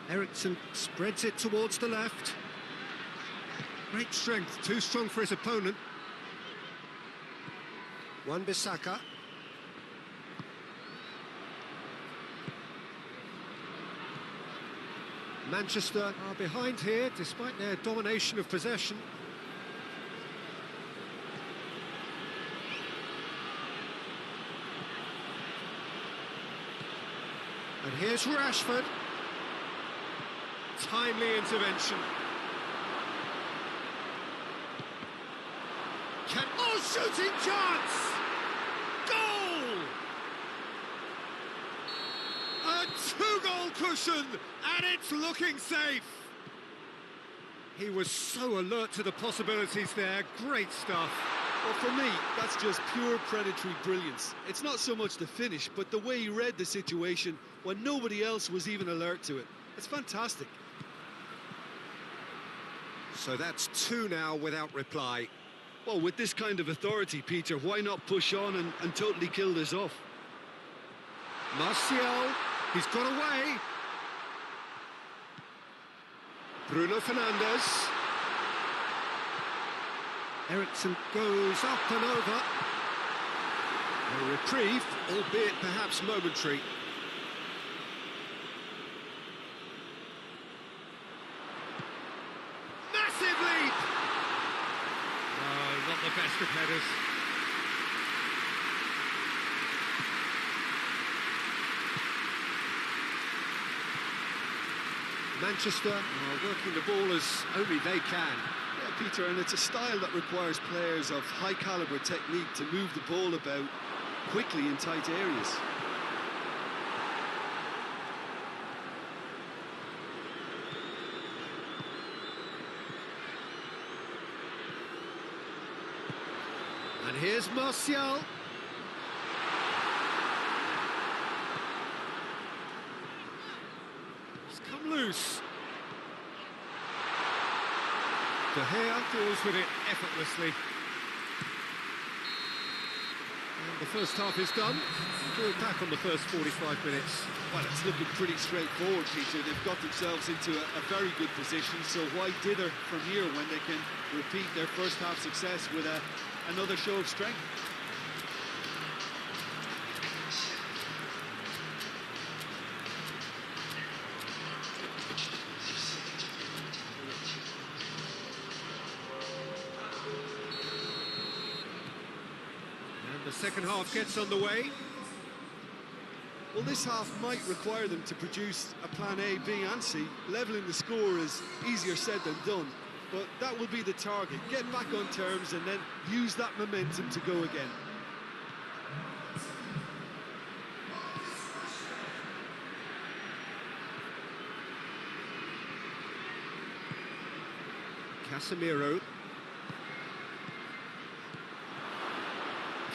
Eriksson spreads it towards the left. Great strength, too strong for his opponent. Wan-Bissaka. Manchester are behind here, despite their domination of possession. And here's Rashford. Timely intervention. Shooting chance! Goal! A two-goal cushion, and it's looking safe. He was so alert to the possibilities there. Great stuff. Well, for me, that's just pure predatory brilliance. It's not so much the finish, but the way he read the situation when nobody else was even alert to it. It's fantastic. So that's two now without reply. Well, with this kind of authority, Peter, why not push on and totally kill this off? Martial, he's got away. Bruno Fernandes. Eriksson goes up and over. A reprieve, albeit perhaps momentary. Massive leap! Oh, not the best of headers. Manchester are working the ball as only they can. Yeah, Peter, and it's a style that requires players of high-caliber technique to move the ball about quickly in tight areas. And here's Martial. He's come loose. De Gea deals with it effortlessly. And the first half is done. We're back on the first 45 minutes. Well, it's looking pretty straightforward, Peter. They've got themselves into a very good position, so why dither from here when they can repeat their first half success with another show of strength? And the second half gets underway. Well, this half might require them to produce a plan A, B and C. Levelling the score is easier said than done, but that will be the target. Get back on terms and then use that momentum to go again. Casemiro.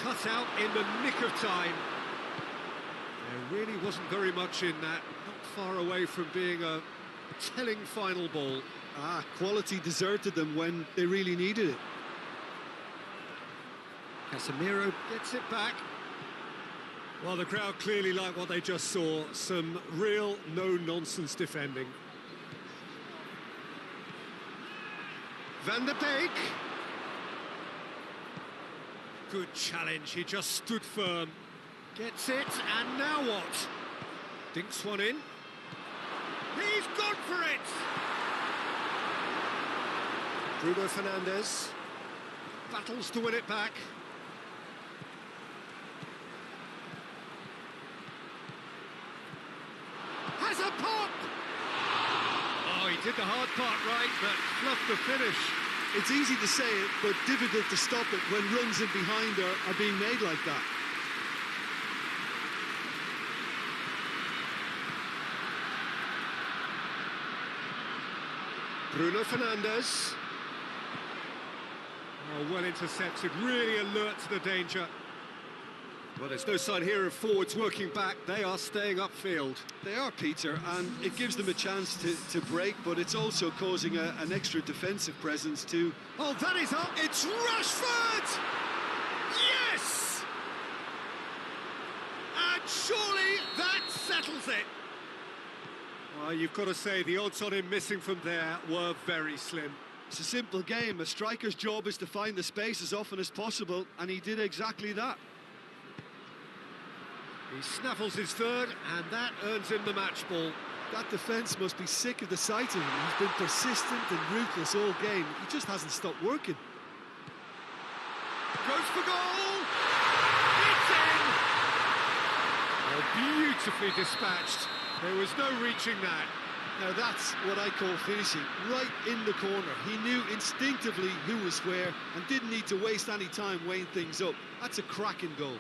Cut out in the nick of time. There really wasn't very much in that, not far away from being a telling final ball. Quality deserted them when they really needed it. Casemiro gets it back. Well, the crowd clearly like what they just saw. Some real no-nonsense defending. Van der Beek. Good challenge, he just stood firm. Gets it, and now what? Dinks one in. He's gone for it! Bruno Fernandes battles to win it back. did the hard part right, but fluffed the finish. It's easy to say it, but difficult to stop it when runs in behind are being made like that. Bruno Fernandes. Oh, well intercepted, really alert to the danger. Well, there's no sign here of forwards working back. They are staying upfield. They are, Peter, and it gives them a chance to break, but it's also causing an extra defensive presence too. Oh, that is up. It's Rashford! Yes! And surely that settles it. Well, you've got to say the odds on him missing from there were very slim. It's a simple game. A striker's job is to find the space as often as possible, and he did exactly that. He snaffles his third, and that earns him the match ball. That defence must be sick of the sight of him. He's been persistent and ruthless all game. He just hasn't stopped working. Goes for goal! It's in! Oh, beautifully dispatched. There was no reaching that. Now that's what I call finishing, right in the corner. He knew instinctively who was where and didn't need to waste any time weighing things up. That's a cracking goal.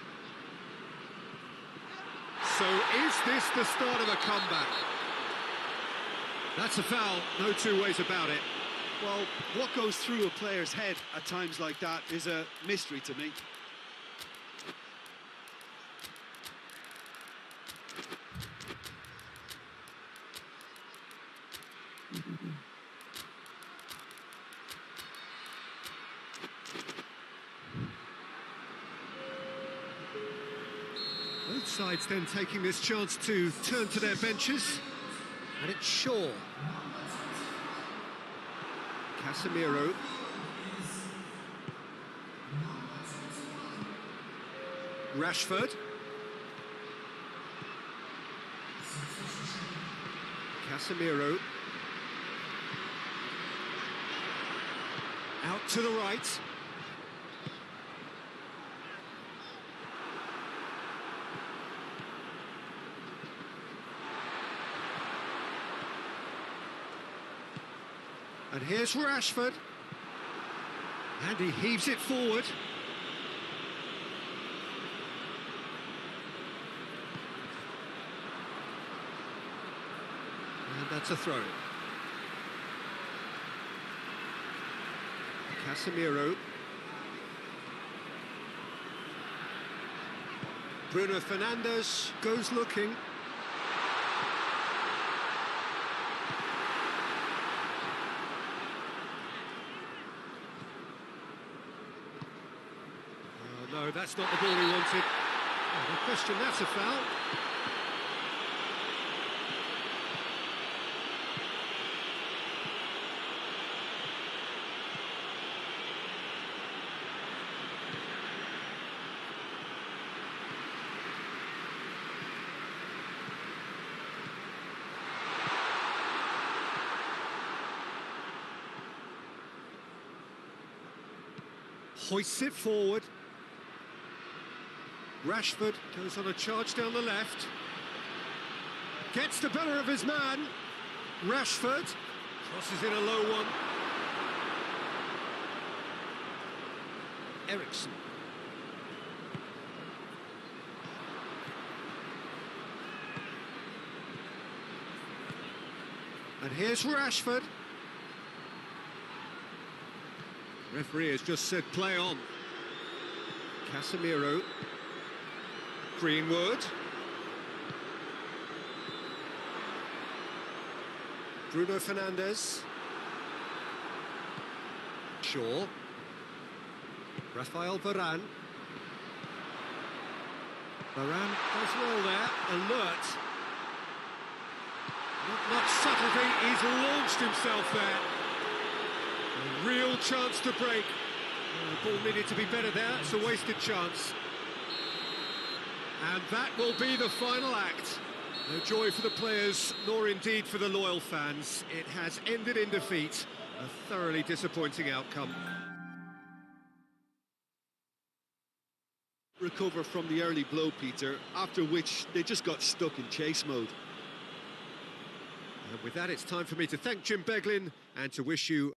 So is this the start of a comeback? That's a foul, no two ways about it. Well, what goes through a player's head at times like that is a mystery to me. Both sides then taking this chance to turn to their benches. And it's Shaw. Casemiro. Rashford. Casemiro. Out to the right. And here's Rashford. And he heaves it forward. And that's a throw. Casemiro. Bruno Fernandes goes looking. No, that's not the ball he wanted. Oh, no question, that's a foul. Hoists it forward. Rashford goes on a charge down the left. Gets the better of his man. Rashford crosses in a low one. Ericsson. And here's Rashford. Referee has just said play on. Casemiro. Greenwood. Bruno Fernandes. Shaw. Rafael Varane. Varane does well there, alert. Not much subtlety, he's launched himself there. A real chance to break. The ball needed to be better there, it's a wasted chance. And that will be the final act. No joy for the players, nor indeed for the loyal fans. It has ended in defeat, a thoroughly disappointing outcome. Recover from the early blow, Peter, after which they just got stuck in chase mode. And with that, it's time for me to thank Jim Beglin and to wish you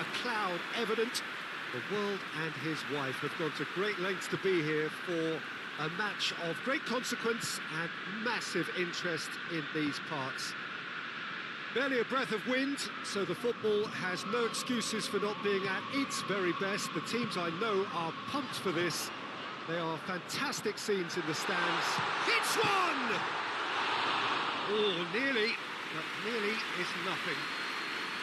a cloud evident. The world and his wife have gone to great lengths to be here for a match of great consequence and massive interest in these parts. Barely a breath of wind, so the football has no excuses for not being at its very best. The teams I know are pumped for this. They are fantastic scenes in the stands. Hits one! Oh, nearly, but nearly is nothing.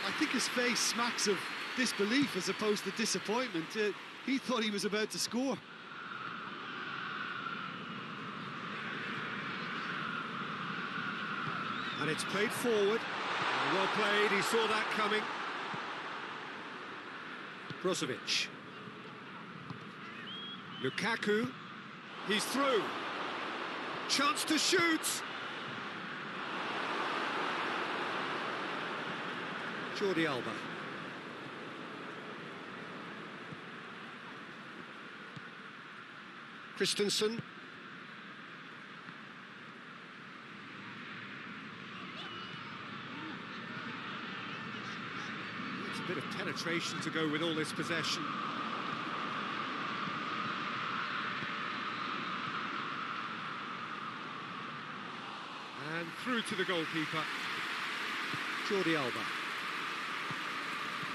I think his face smacks of disbelief as opposed to disappointment. He thought he was about to score. And it's played forward. Well played, he saw that coming. Brozovic. Lukaku. He's through. Chance to shoot. Jordi Alba. Christensen. It's a bit of penetration to go with all this possession. And through to the goalkeeper. Jordi Alba.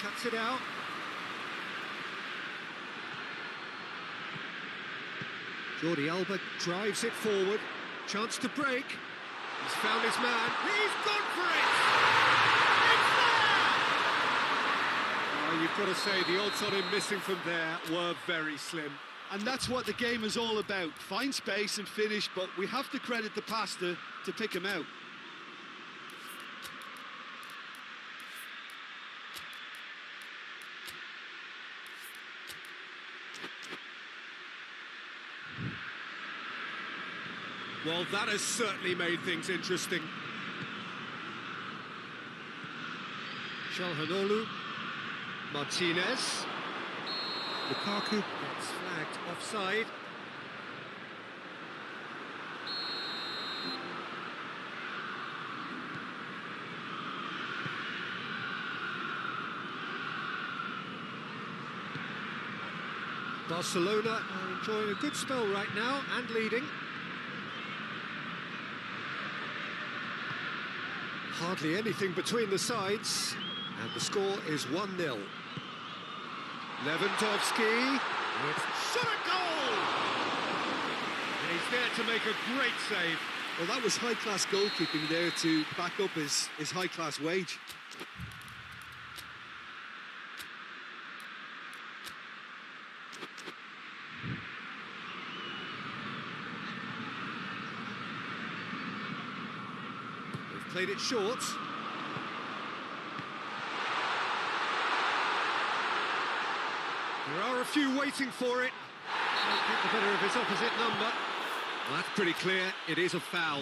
Cuts it out. Jordi Alba drives it forward. Chance to break. He's found his man. He's gone for it! It's there! Oh, you've got to say, the odds on him missing from there were very slim. And that's what the game is all about. Find space and finish, but we have to credit the passer to pick him out. Well, that has certainly made things interesting. Çalhanoğlu, Martinez. Lukaku gets flagged offside. Barcelona are enjoying a good spell right now and leading. Hardly anything between the sides, and the score is 1-0. Lewandowski, it's shot a goal! And he's there to make a great save. Well, that was high-class goalkeeping there to back up his high-class wage. Played it short. There are a few waiting for it. Can't get the better of his opposite number. Well, that's pretty clear. It is a foul.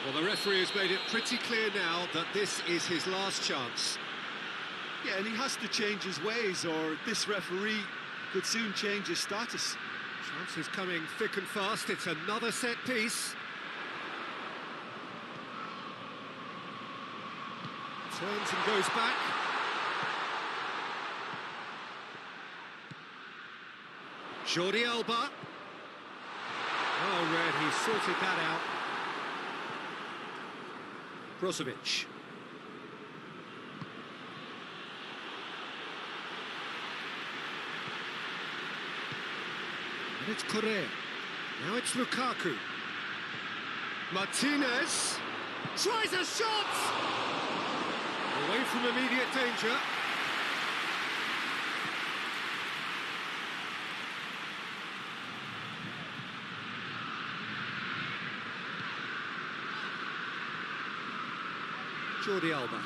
Well, the referee has made it pretty clear now that this is his last chance. Yeah, and he has to change his ways, or this referee could soon change his status. Chances coming thick and fast. It's another set piece. Turns and goes back. Jordi Alba. Oh, Red, he sorted that out. Brozovic. And it's Correa. Now it's Lukaku. Martinez tries a shot! Away from immediate danger. Jordi Alba.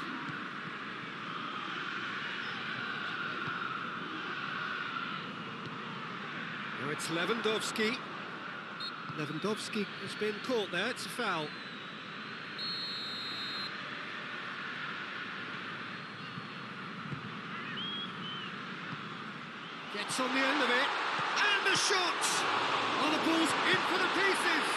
Now it's Lewandowski. Lewandowski has been caught there, it's a foul. Gets on the end of it, and the shot! Oh, the ball's in for the pieces!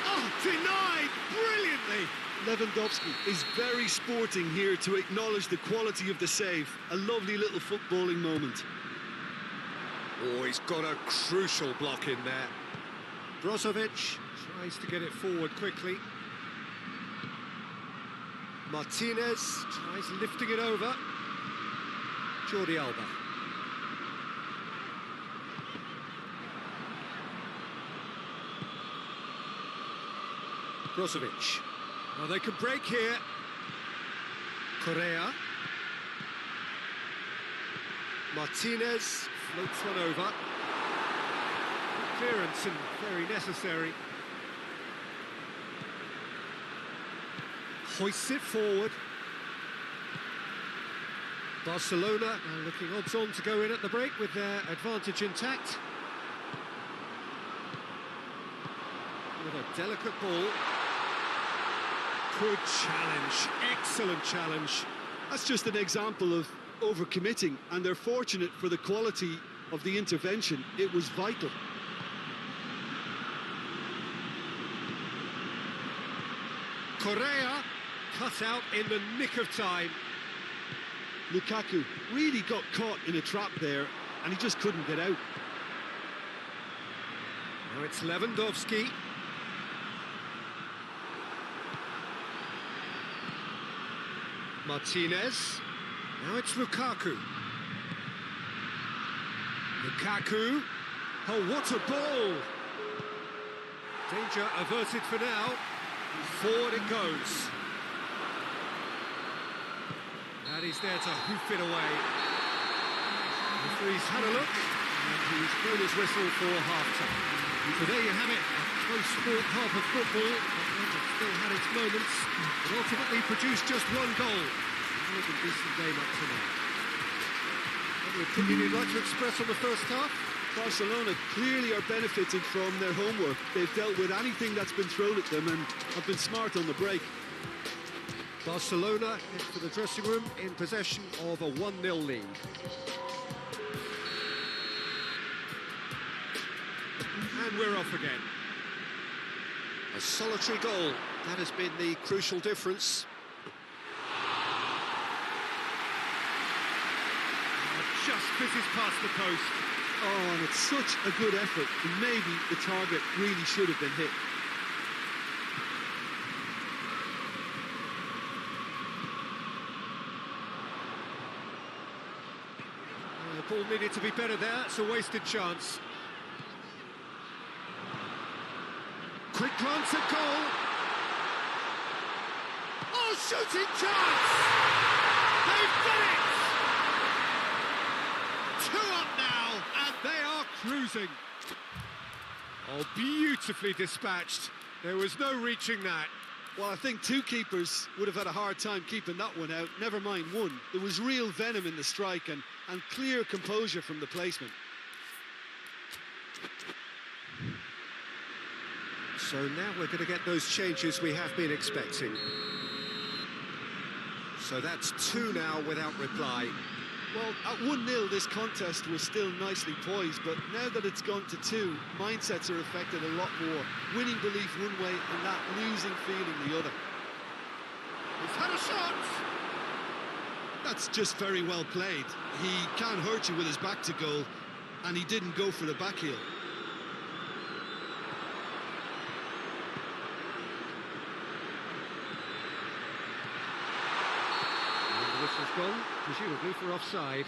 Oh, denied brilliantly! Lewandowski is very sporting here to acknowledge the quality of the save. A lovely little footballing moment. Oh, he's got a crucial block in there. Brozovic tries to get it forward quickly. Martinez tries lifting it over. Jordi Alba. Brozovic. Well, they can break here. Correa. Martinez floats one over. Clearance and very necessary. Hoists it forward. Barcelona are looking odds on to go in at the break with their advantage intact. With a delicate ball. Good challenge, excellent challenge. That's just an example of overcommitting, and they're fortunate for the quality of the intervention. It was vital. Correa cut out in the nick of time. Lukaku really got caught in a trap there, and he just couldn't get out. Now it's Lewandowski. Martinez. Now it's Lukaku. Lukaku. Oh, what a ball! Danger averted for now. Forward it goes. And he's there to hoof it away. The referee's had a look, and he's blown his whistle for half-time. So there you have it, a close-fought half of football, but it still had its moments, but ultimately produced just one goal. It was a decent game up to now. Any opinion you'd like to express on the first half? Barcelona clearly are benefiting from their homework. They've dealt with anything that's been thrown at them and have been smart on the break. Barcelona head to the dressing room in possession of a 1-0 lead. And we're off again. A solitary goal, that has been the crucial difference. Just fizzes past the post. Oh, and it's such a good effort, and maybe the target really should have been hit. The ball needed to be better there, it's a wasted chance. Quick glance at goal. Oh, shooting chance! They've done it! 2 up now, and they are cruising. Oh, beautifully dispatched. There was no reaching that. Well, I think 2 keepers would have had a hard time keeping that one out, never mind 1. There was real venom in the strike and clear composure from the placement. So now we're going to get those changes we have been expecting. So that's 2 now without reply. Well, at 1-0, this contest was still nicely poised, but now that it's gone to 2, mindsets are affected a lot more. Winning belief one way and that losing feeling the other. He's had a shot! That's just very well played. He can hurt you with his back to goal, and he didn't go for the back heel. And the whistle's gone, presumably for offside.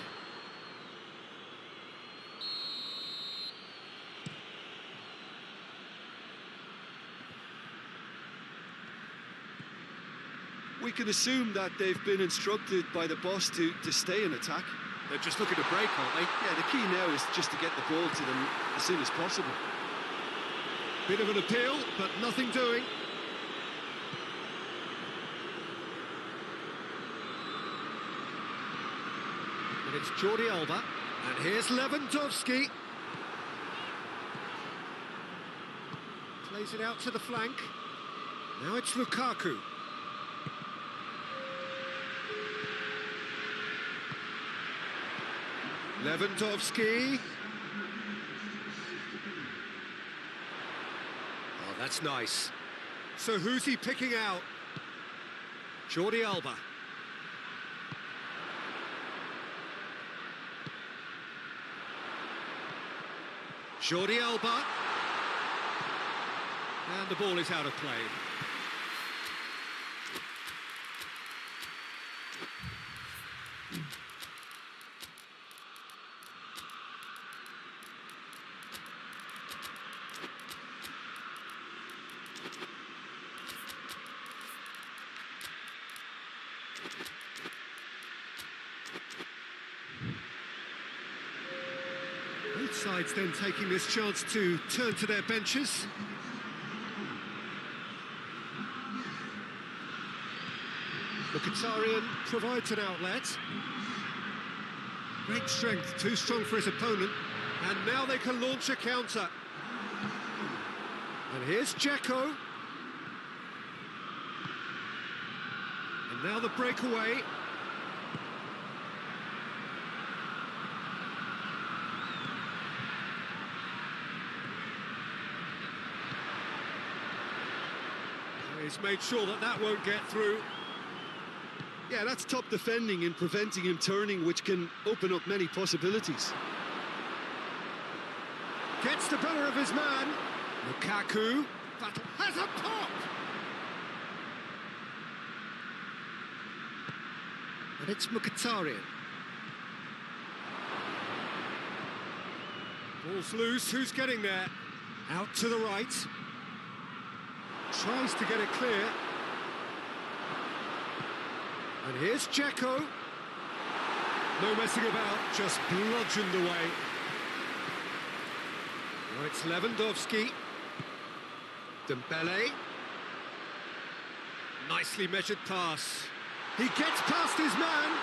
We can assume that they've been instructed by the boss to stay in attack. They're just looking to break, aren't they? Yeah, the key now is just to get the ball to them as soon as possible. Bit of an appeal, but nothing doing. And it's Jordi Alba. And here's Lewandowski. Plays it out to the flank. Now it's Lukaku. Lewandowski. Oh, that's nice. So who's he picking out? Jordi Alba. Jordi Alba. And the ball is out of play. Both sides then taking this chance to turn to their benches. Mkhitaryan provides an outlet. Great strength, too strong for his opponent. And now they can launch a counter. And here's Dzeko. And now the breakaway. He's made sure that that won't get through. Yeah, that's top defending and preventing him turning, which can open up many possibilities. Gets the better of his man. Lukaku. That has a pop! And it's Mkhitaryan. Ball's loose, who's getting there? Out to the right. Tries to get it clear. And here's Dzeko. No messing about, just bludgeoned away. Now it's Lewandowski. Dembele. Nicely measured pass. He gets past his man.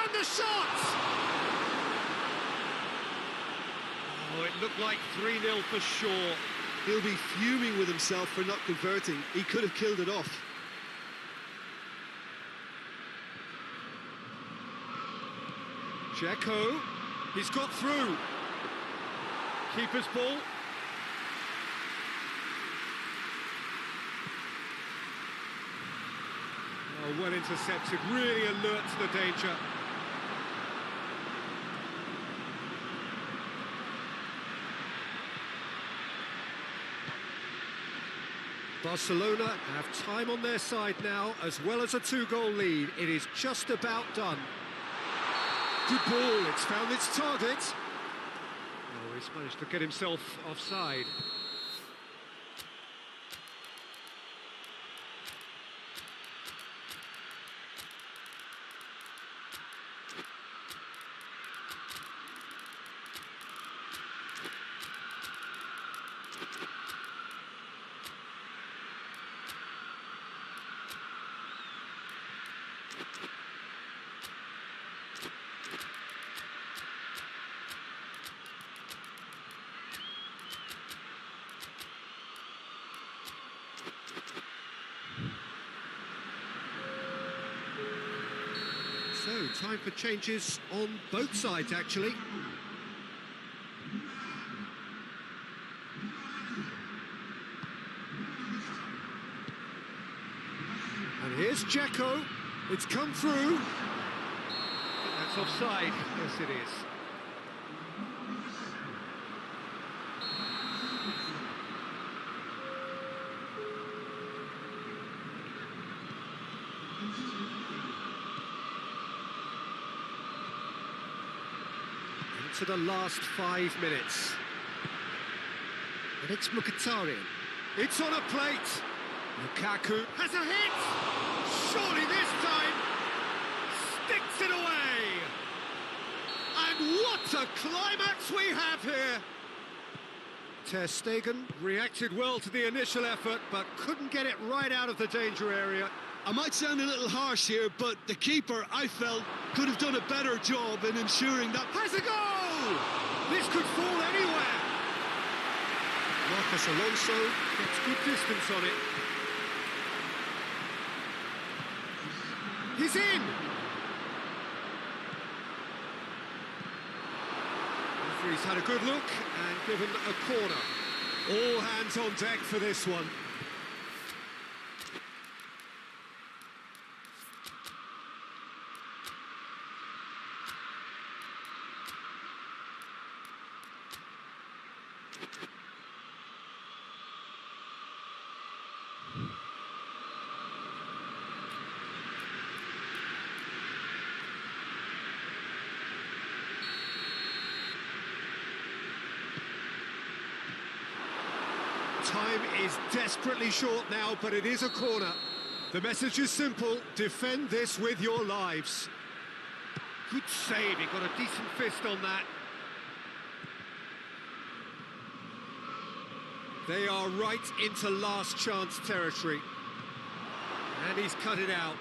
And the shot! Oh, it looked like 3-0 for sure. He'll be fuming with himself for not converting. He could have killed it off. Dzeko. He's got through. Keeper's ball. Oh, well intercepted, really alert to the danger. Barcelona have time on their side now, as well as a 2-goal lead. It is just about done. Good ball, it's found its target. Oh, he's managed to get himself offside. So, time for changes on both sides, actually. And here's Dzeko. It's come through. That's offside. Yes, it is. To the last 5 minutes. And it's Mkhitaryan. It's on a plate. Lukaku has a hit. Surely this time sticks it away. And what a climax we have here. Ter Stegen reacted well to the initial effort, but couldn't get it right out of the danger area. I might sound a little harsh here, but the keeper, I felt, could have done a better job in ensuring that... Has a goal! This could fall anywhere. Marcus Alonso gets good distance on it. He's in! The referee's had a good look and given a corner. All hands on deck for this one. Time is desperately short now, but it is a corner. The message is simple: defend this with your lives. Good save, he got a decent fist on that. They are right into last chance territory. And he's cut it out.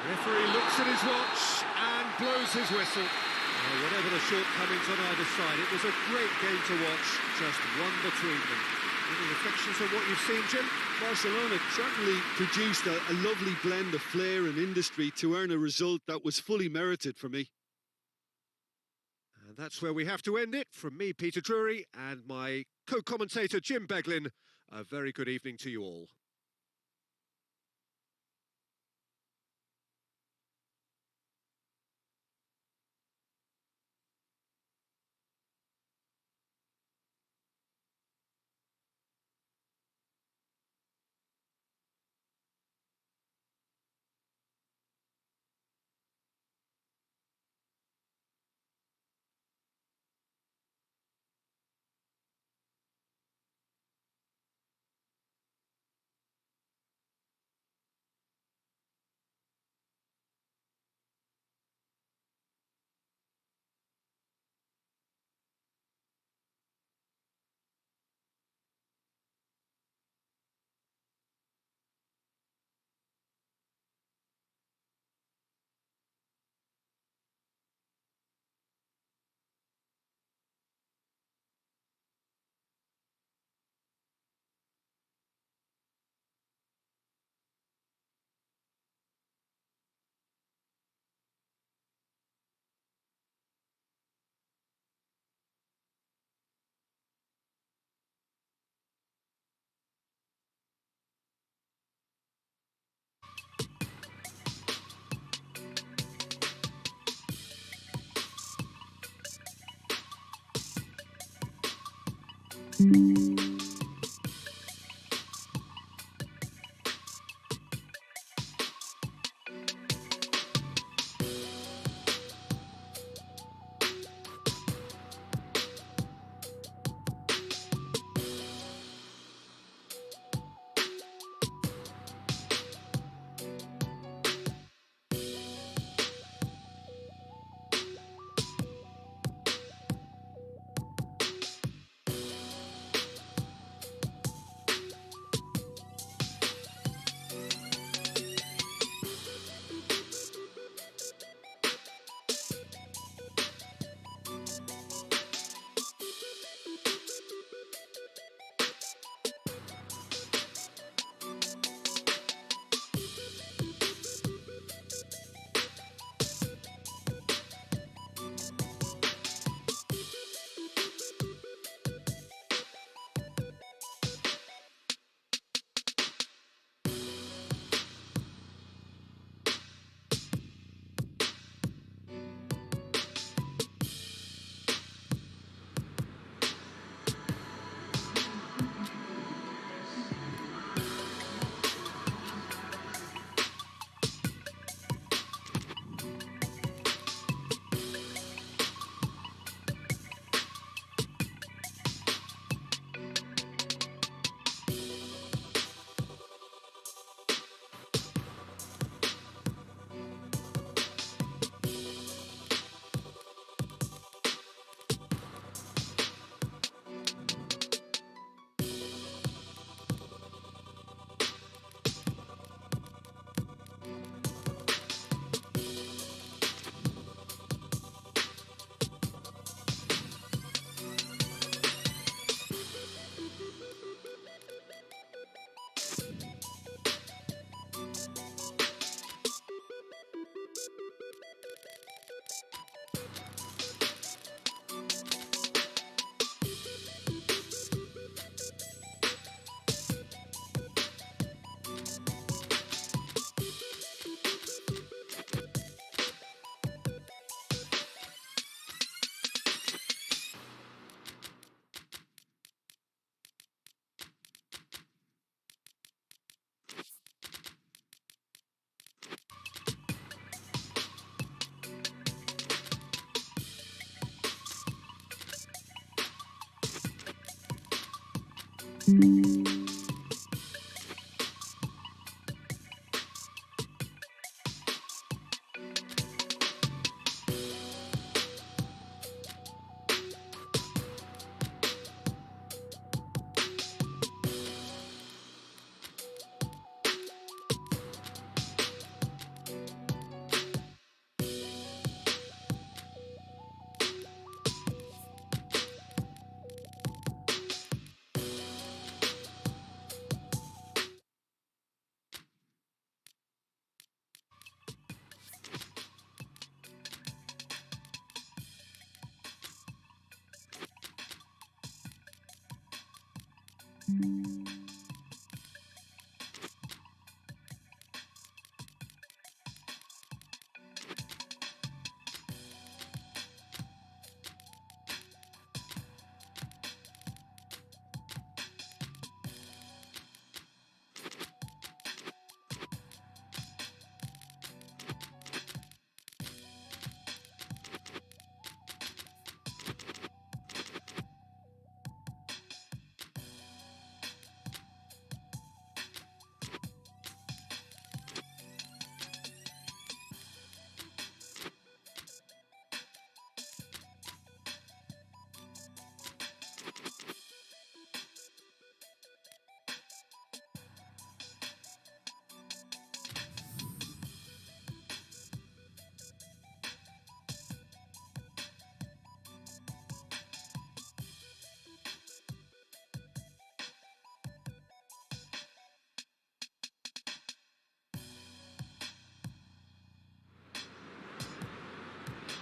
Referee looks at his watch and blows his whistle. Whatever the shortcomings on either side, it was a great game to watch, just one between them. Any reflections on what you've seen, Jim? Barcelona certainly produced a lovely blend of flair and industry to earn a result that was fully merited for me. And that's where we have to end it. From me, Peter Drury, and my co-commentator, Jim Beglin, a very good evening to you all.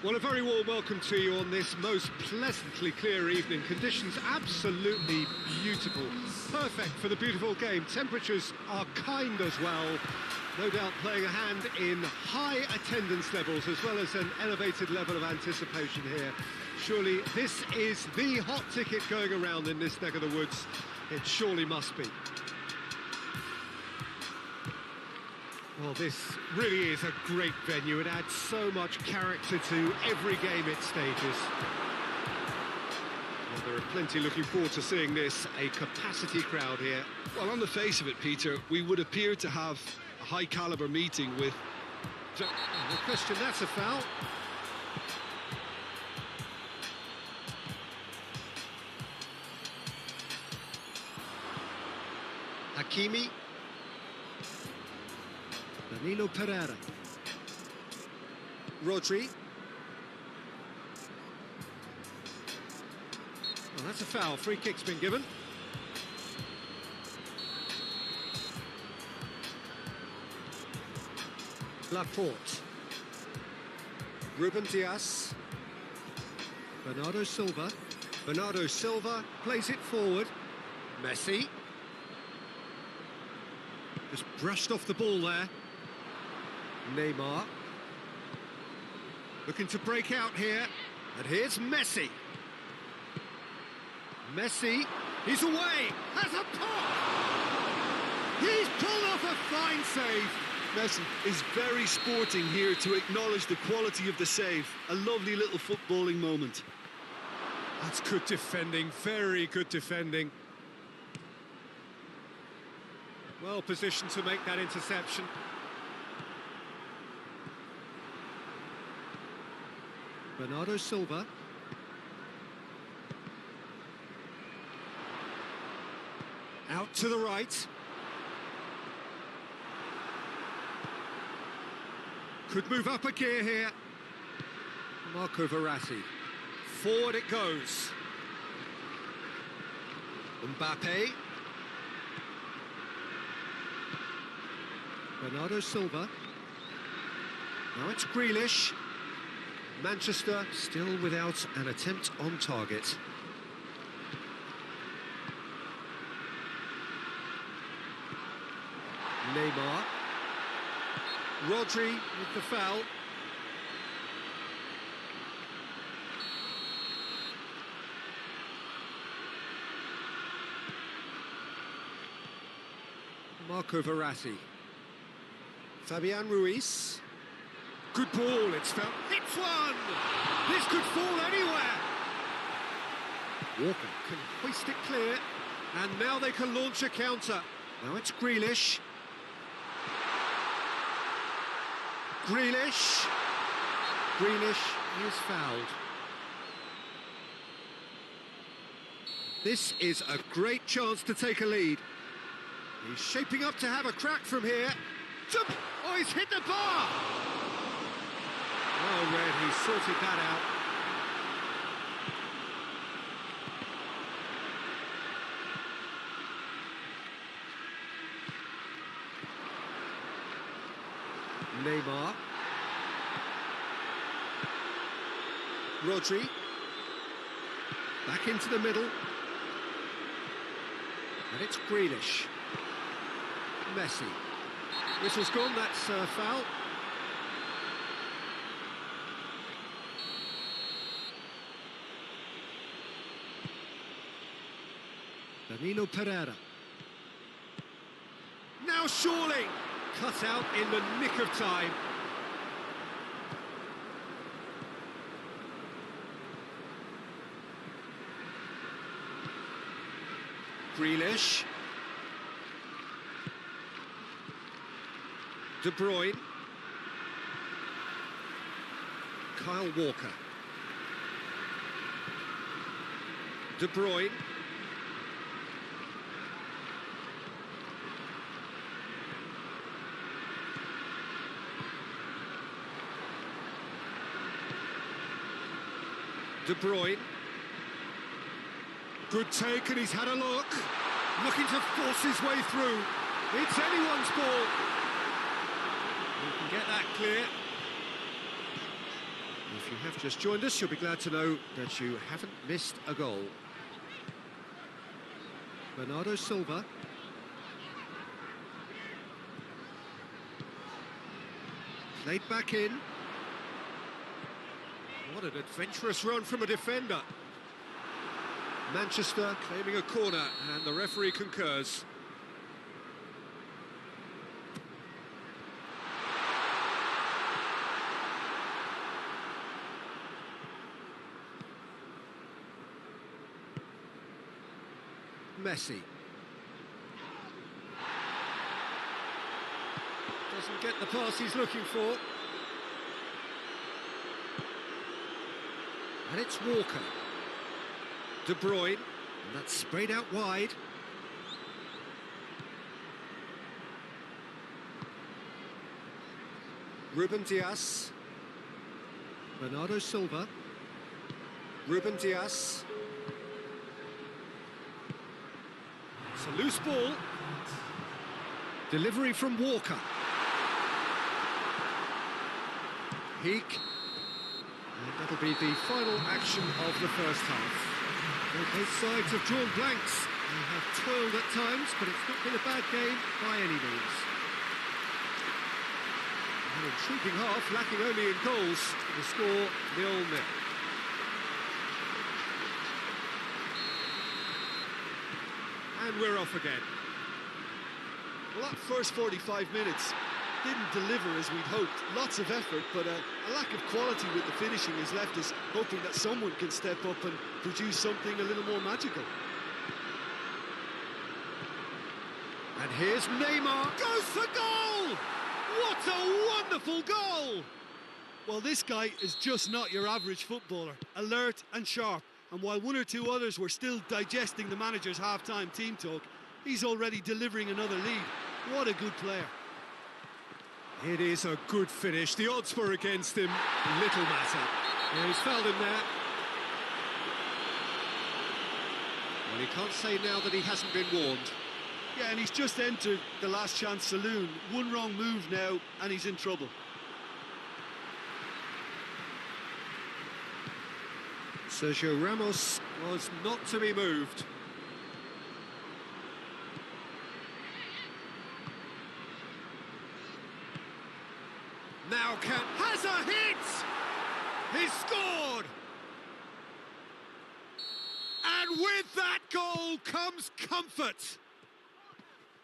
Well, a very warm welcome to you on this most pleasantly clear evening. Conditions absolutely beautiful. Perfect for the beautiful game. Temperatures are kind as well. No doubt playing a hand in high attendance levels as well as an elevated level of anticipation here. Surely this is the hot ticket going around in this neck of the woods. It surely must be. Well, this really is a great venue. It adds so much character to every game it stages. Well, there are plenty looking forward to seeing this, a capacity crowd here. Well, on the face of it, Peter, we would appear to have a high-caliber meeting with... No question, that's a foul. Hakimi. Danilo Pereira. Rodri. Well, that's a foul. Free kick's been given. Laporte. Ruben Dias. Bernardo Silva. Bernardo Silva plays it forward. Messi. Just brushed off the ball there. Neymar. Looking to break out here. And here's Messi. Messi. He's away. Has a pop. He's pulled off a fine save. Messi is very sporting here to acknowledge the quality of the save. A lovely little footballing moment. That's good defending. Very good defending. Well positioned to make that interception. Bernardo Silva. Out to the right. Could move up a gear here. Marco Verratti. Forward it goes. Mbappe. Bernardo Silva. Now it's Grealish. Manchester still without an attempt on target. Neymar. Rodri with the foul. Marco Verratti. Fabian Ruiz. Good ball, it's felt. It's one! This could fall anywhere! Walker can hoist it clear, and now they can launch a counter. Now it's Grealish. Grealish. Grealish is fouled. This is a great chance to take a lead. He's shaping up to have a crack from here. Jump! Oh, he's hit the bar! Oh, Red, he sorted that out. Neymar. Rodri. Back into the middle. And it's Grealish. Messi. Whistle's gone, that's a foul. Danilo Pereira. Now surely! Cut out in the nick of time. Grealish. De Bruyne. Kyle Walker. De Bruyne. De Bruyne. Good take, and he's had a look. Looking to force his way through. It's anyone's ball. You can get that clear. If you have just joined us, you'll be glad to know that you haven't missed a goal. Bernardo Silva. Played back in. What an adventurous run from a defender. Manchester claiming a corner, and the referee concurs. Messi. Doesn't get the pass he's looking for. And it's Walker. De Bruyne, and that's sprayed out wide. Ruben Dias. Bernardo Silva. Ruben Dias. It's a loose ball. Delivery from Walker. Peak. And that'll be the final action of the first half. Well, both sides have drawn blanks. They have toiled at times, but it's not been a bad game by any means. An intriguing half, lacking only in goals. The score 0-0. And we're off again. Well, that first 45 minutes didn't deliver as we'd hoped. Lots of effort, but a lack of quality with the finishing has left us hoping that someone can step up and produce something a little more magical. And here's Neymar. Goes for goal! What a wonderful goal! Well, this guy is just not your average footballer. Alert and sharp. And while one or two others were still digesting the manager's half-time team talk, he's already delivering another lead. What a good player. It is a good finish. The odds were against him. Little matter. Yeah, he's fouled him there. Well, he can't say now that he hasn't been warned. Yeah, and he's just entered the last chance saloon. One wrong move now, and he's in trouble. Sergio Ramos was not to be moved. Now has a hit! He's scored! And with that goal comes comfort.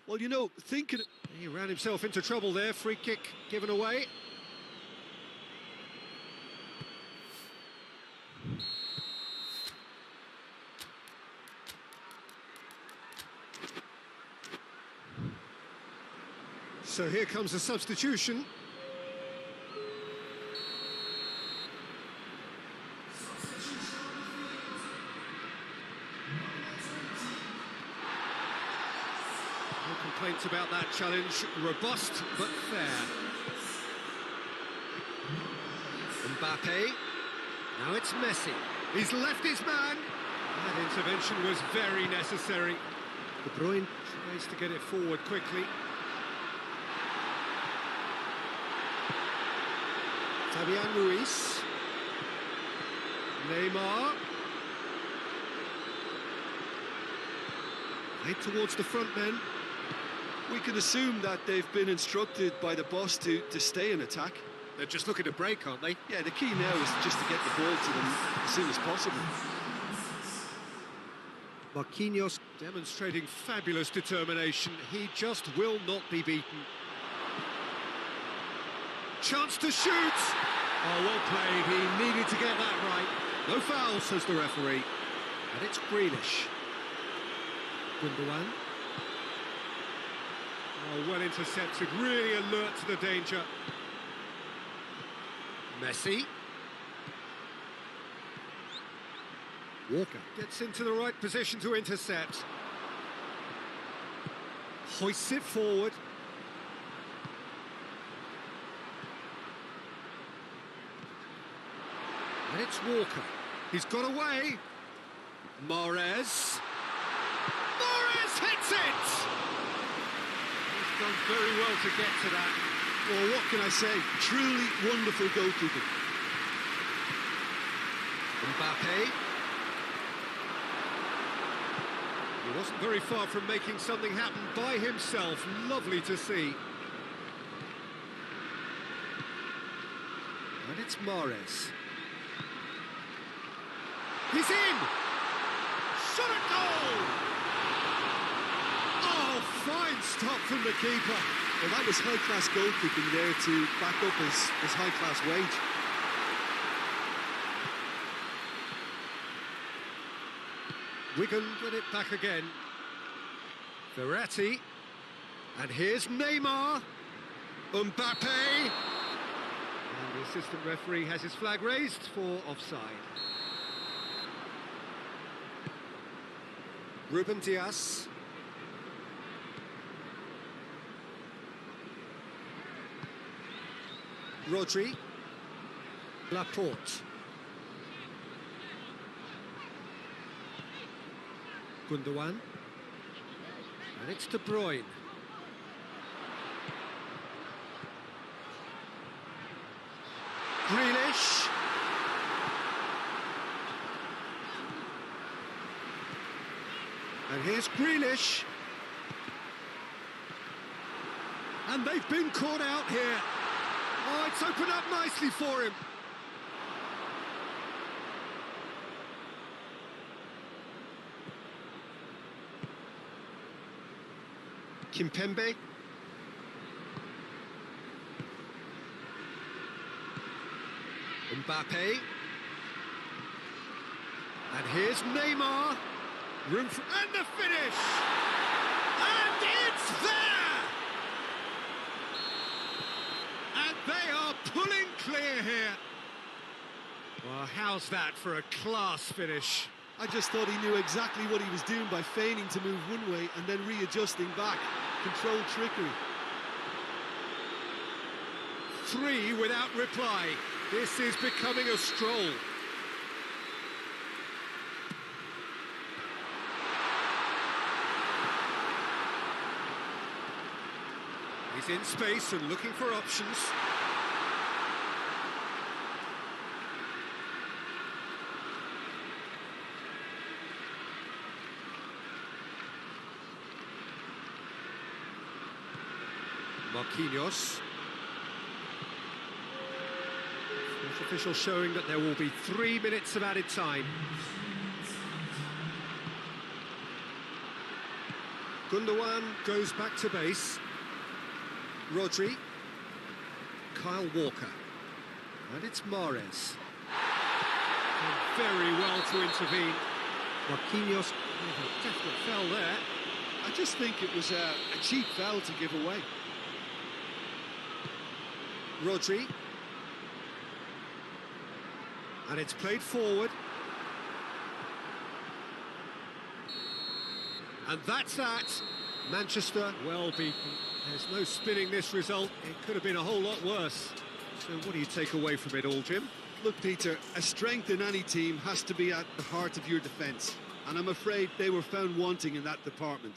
Well, you know, thinking... He ran himself into trouble there, free kick given away. So here comes a substitution. No complaints about that challenge. Robust but fair. Mbappe. Now it's Messi. He's left his man. That intervention was very necessary. De Bruyne tries to get it forward quickly. Fabian Ruiz. Neymar. Played towards the front men. We can assume that they've been instructed by the boss to stay in attack. They're just looking to break, aren't they? Yeah, the key now is just to get the ball to them as soon as possible. Marquinhos demonstrating fabulous determination. He just will not be beaten. Chance to shoot! Oh, well played. He needed to get that right. No foul, says the referee. And it's Grealish. Gundogan. Oh, well intercepted. Really alert to the danger. Messi. Walker gets into the right position to intercept. Hoists it forward. And it's Walker. He's got away. Mahrez. Mahrez hits it! He's done very well to get to that. Well, what can I say? Truly wonderful goalkeeping. Mbappe. He wasn't very far from making something happen by himself. Lovely to see. And it's Mahrez. He's in! Shot at goal! Oh, fine stop from the keeper. Well, that was high-class goalkeeping there to back up his high-class wage. Wigan get it back again. Verratti. And here's Neymar. Mbappe. And the assistant referee has his flag raised for offside. Ruben Dias. Rodri. Laporte. Gundogan. And it's De Bruyne. Grealish. And here's Grealish. And they've been caught out here. Oh, it's opened up nicely for him. Kimpembe. Mbappe. And here's Neymar. Room for... And the finish! And it's there! And they are pulling clear here. Well, how's that for a class finish? I just thought he knew exactly what he was doing by feigning to move one way and then readjusting back. Controlled trickery. 3 without reply. This is becoming a stroll. He's in space and looking for options. Marquinhos. French official showing that there will be 3 minutes of added time. Gundogan goes back to base. Rodri. Kyle Walker. And it's Mahrez. And very well to intervene. Marquinhos. Oh, definite foul there. I just think it was a cheap foul to give away. Rodri. And it's played forward. And that's that. Manchester well beaten. There's no spinning this result. It could have been a whole lot worse. So what do you take away from it all, Jim? Look, Peter, a strength in any team has to be at the heart of your defence. And I'm afraid they were found wanting in that department.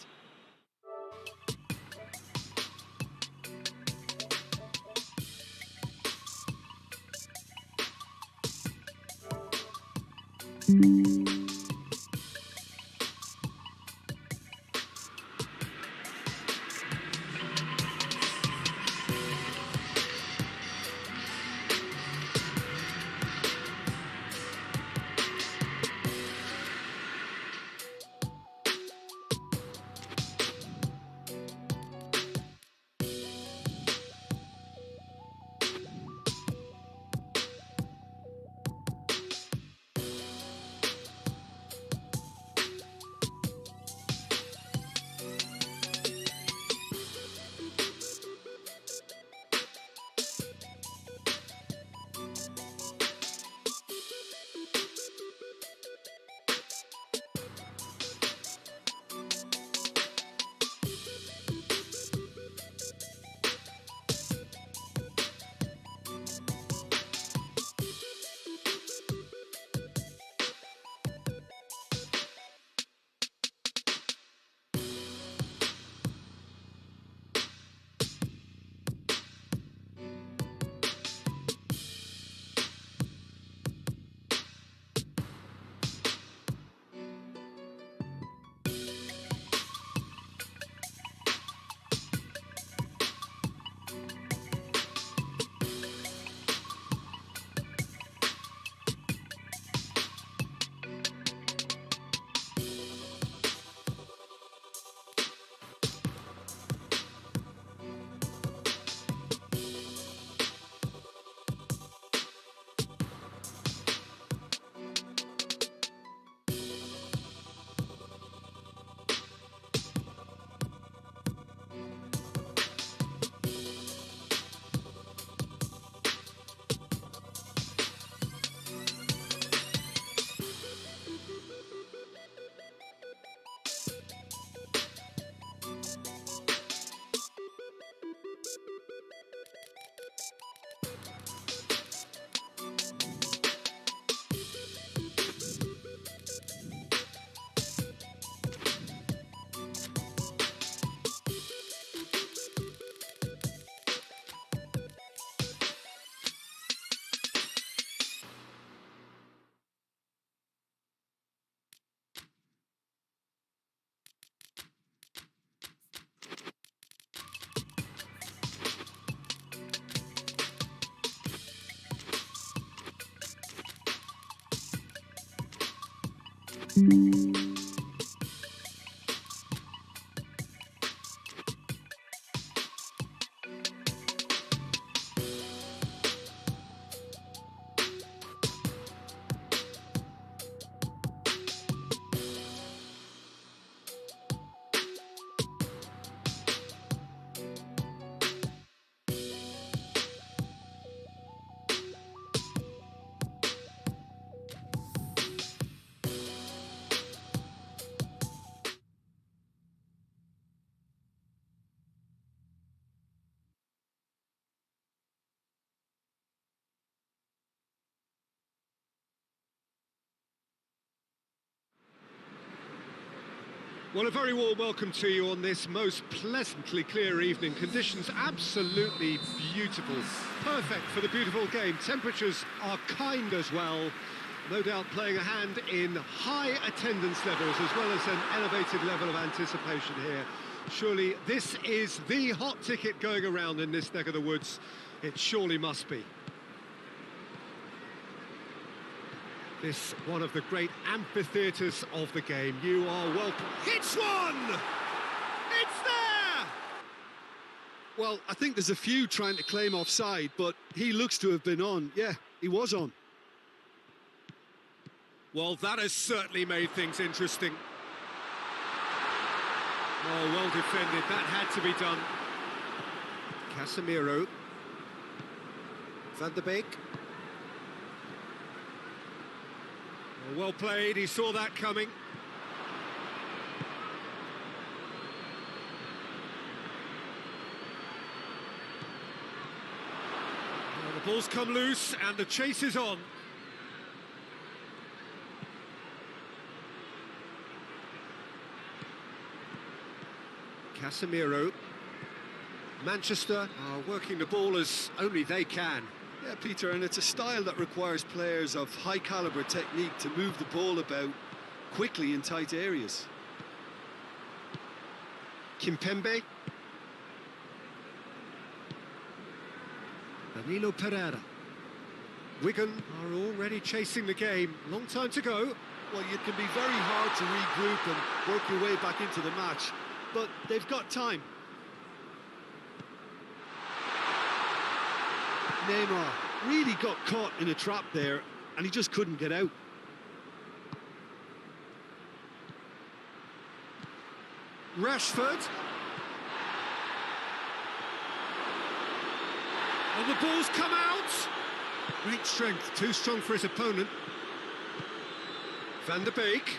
Well, a very warm welcome to you on this most pleasantly clear evening. Conditions absolutely beautiful. Perfect for the beautiful game. Temperatures are kind as well. No doubt playing a hand in high attendance levels as well as an elevated level of anticipation here. Surely this is the hot ticket going around in this neck of the woods. It surely must be. This one of the great amphitheatres of the game. You are welcome. Hits one! It's there! Well, I think there's a few trying to claim offside, but he looks to have been on. Yeah, he was on. Well, that has certainly made things interesting. Oh, well defended. That had to be done. Casemiro. Van der Beek. Well played, he saw that coming. Well, the ball's come loose and the chase is on. Casemiro. Manchester are working the ball as only they can. Yeah, Peter, and it's a style that requires players of high-caliber technique to move the ball about quickly in tight areas. Kimpembe. Danilo Pereira. Wigan are already chasing the game. Long time to go. Well, it can be very hard to regroup and work your way back into the match, but they've got time. Neymar really got caught in a trap there, and he just couldn't get out. Rashford. And the ball's come out. Great strength, too strong for his opponent. Van der Beek.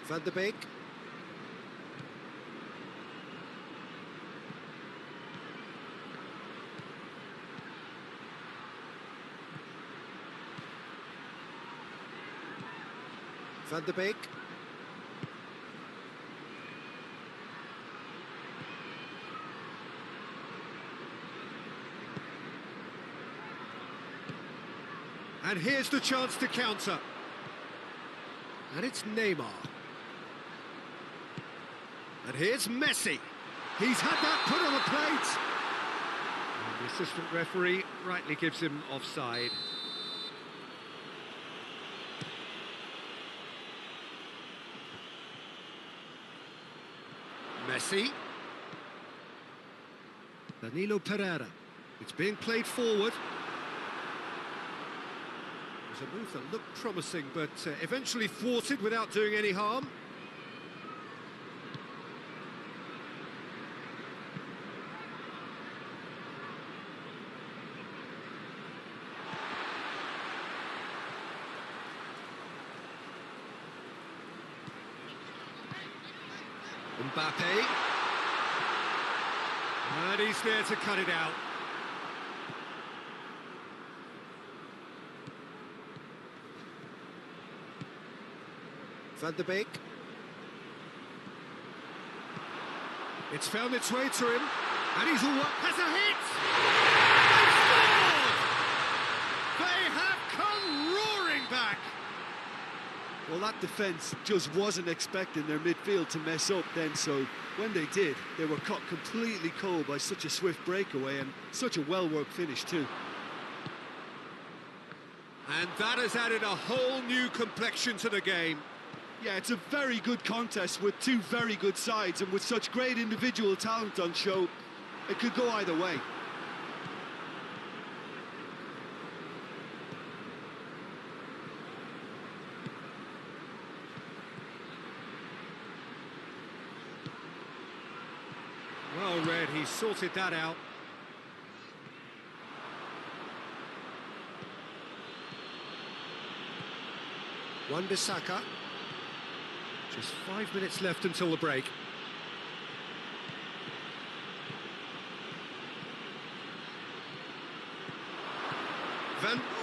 Van der Beek. Van der Beek. And here's the chance to counter. And it's Neymar. And here's Messi. He's had that put on a plate. And the assistant referee rightly gives him offside. Messi. Danilo Pereira. It's being played forward. It was a move that looked promising, but eventually thwarted without doing any harm. Mbappe. And he's there to cut it out. Van der Beek. It's found its way to him. And he's all has a hit! They scored! They have come roaring back! Well, that defence just wasn't expecting their midfield to mess up then, so when they did, they were caught completely cold by such a swift breakaway and such a well-worked finish too. And that has added a whole new complexion to the game. Yeah, it's a very good contest with two very good sides, and with such great individual talent on show, it could go either way. Well read, he sorted that out. Wan-Bissaka. Just 5 minutes left until the break.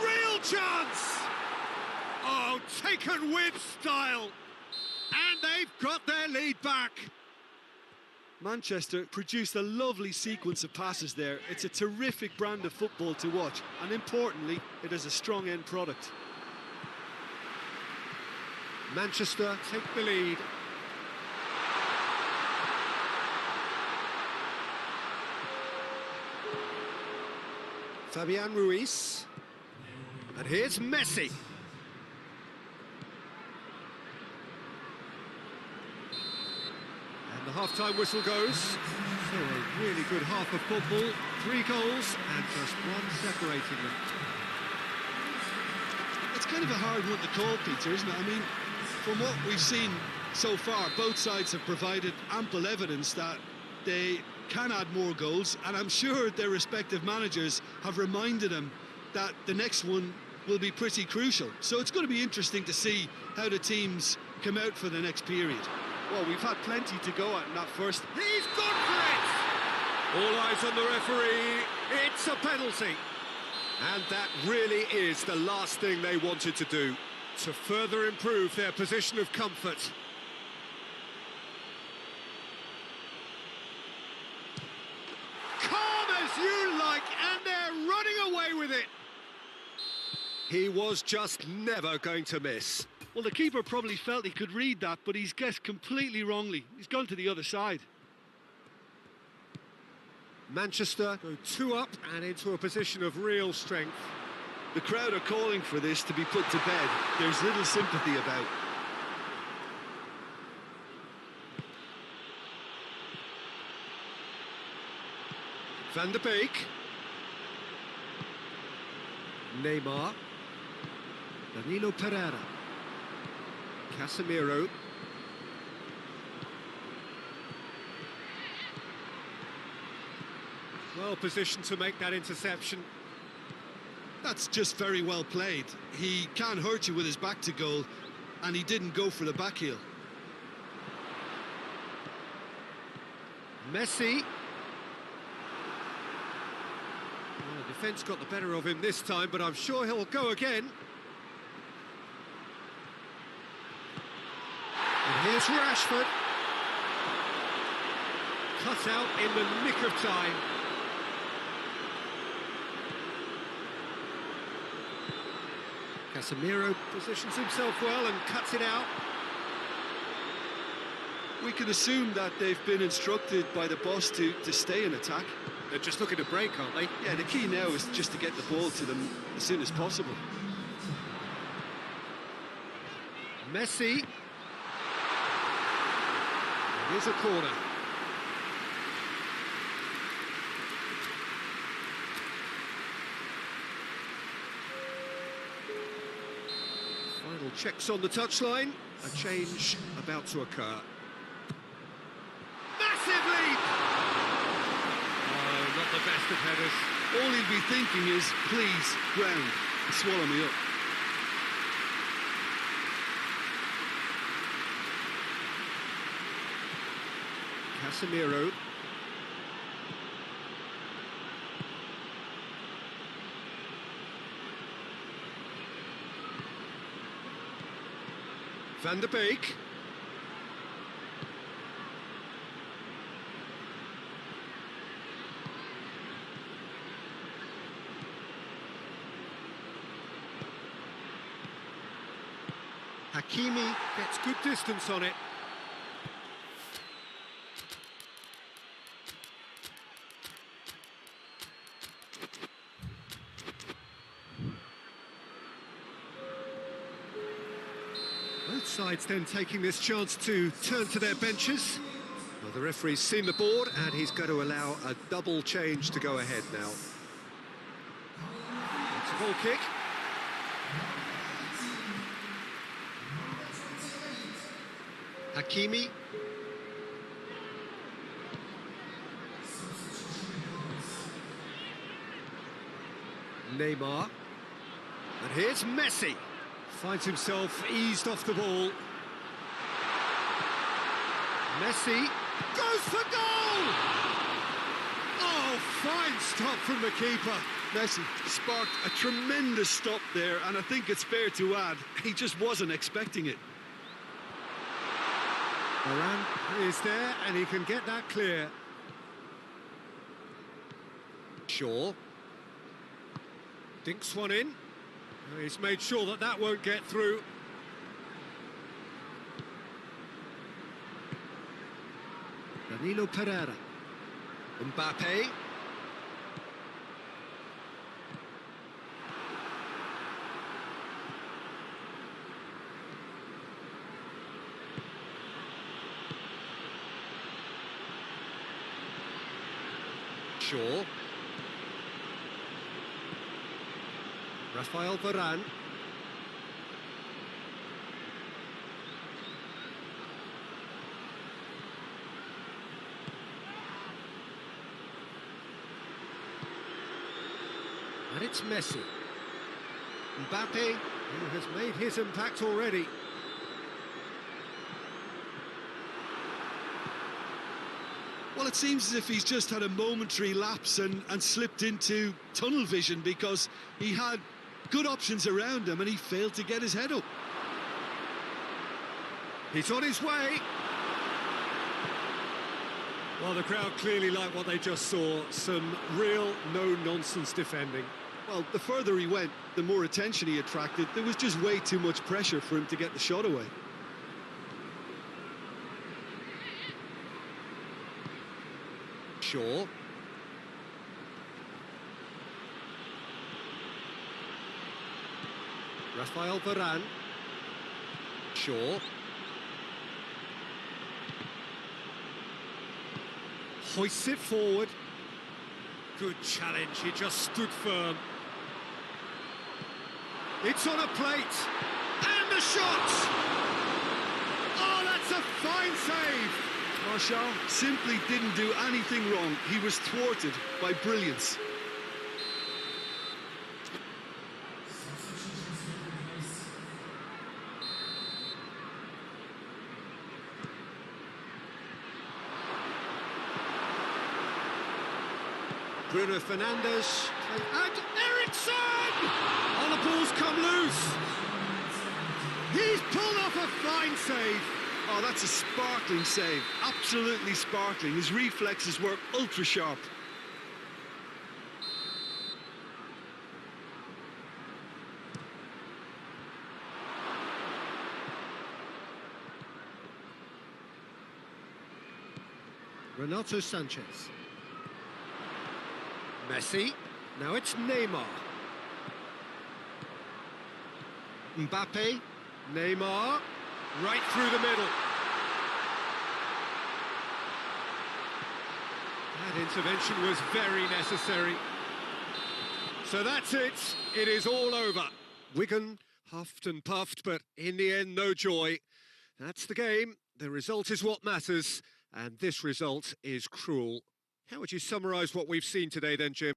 Real chance! Oh, taken with style! And they've got their lead back. Manchester produced a lovely sequence of passes there. It's a terrific brand of football to watch, and importantly, it is a strong end product. Manchester take the lead. Fabian Ruiz. And here's Messi. And the half-time whistle goes. So a really good half of football. 3 goals and just one separating them. It's kind of a hard one to call, Peter, isn't it? I mean, from what we've seen so far, both sides have provided ample evidence that they can add more goals, and I'm sure their respective managers have reminded them that the next one will be pretty crucial. So it's going to be interesting to see how the teams come out for the next period. Well, we've had plenty to go at in that first. He's gone for it! All eyes on the referee. It's a penalty. And that really is the last thing they wanted to do, to further improve their position of comfort. Calm as you like, and they're running away with it. He was just never going to miss. Well, the keeper probably felt he could read that, but he's guessed completely wrongly. He's gone to the other side. Manchester go 2 up and into a position of real strength. The crowd are calling for this to be put to bed. There's little sympathy about. Van der Beek. Neymar. Danilo Pereira. Casemiro. Well positioned to make that interception. That's just very well played. He can't hurt you with his back to goal, and he didn't go for the back heel. Messi. Well, the defence got the better of him this time, but I'm sure he'll go again. And here's Rashford. Cut out in the nick of time. Casemiro positions himself well and cuts it out. We can assume that they've been instructed by the boss to stay in attack. They're just looking to break, aren't they? Yeah, the key now is just to get the ball to them as soon as possible. Messi. Here's a corner. Final checks on the touchline. A change about to occur. Massive leap! Oh, not the best of headers. All he'll be thinking is, please, ground, swallow me up. Casemiro. Van der Beek. Hakimi gets good distance on it. Both sides then taking this chance to turn to their benches. Well, the referee's seen the board and he's going to allow a double change to go ahead now. It's a ball kick. Hakimi. Neymar. And here's Messi. Finds himself eased off the ball. Messi goes for goal! Oh, fine stop from the keeper. Messi sparked a tremendous stop there, and I think it's fair to add, he just wasn't expecting it. Varane is there, and he can get that clear. Shaw. Dinks one in. He's made sure that that won't get through. Danilo Pereira. Mbappe. Shaw. Rafael Varane. And it's Messi. Mbappe, who has made his impact already. Well, it seems as if he's just had a momentary lapse and slipped into tunnel vision, because he had good options around him and he failed to get his head up. He's on his way. Well, the crowd clearly like what they just saw. Some real no-nonsense defending. Well, the further he went, the more attention he attracted. There was just way too much pressure for him to get the shot away. Shaw. Rafael Varane. Shaw. Hoists it forward. Good challenge, he just stood firm. It's on a plate. And the shot! Oh, that's a fine save! Martial simply didn't do anything wrong. He was thwarted by brilliance. Bruno Fernandes and Ericsson! Oh, the ball's come loose. He's pulled off a fine save. Oh, that's a sparkling save. Absolutely sparkling. His reflexes were ultra sharp. Renato Sanchez. Messi. Now it's Neymar. Mbappe. Neymar. Right through the middle. That intervention was very necessary. So that's it. It is all over. Wigan huffed and puffed, but in the end, no joy. That's the game. The result is what matters, and this result is cruel. How would you summarise what we've seen today then, Jim?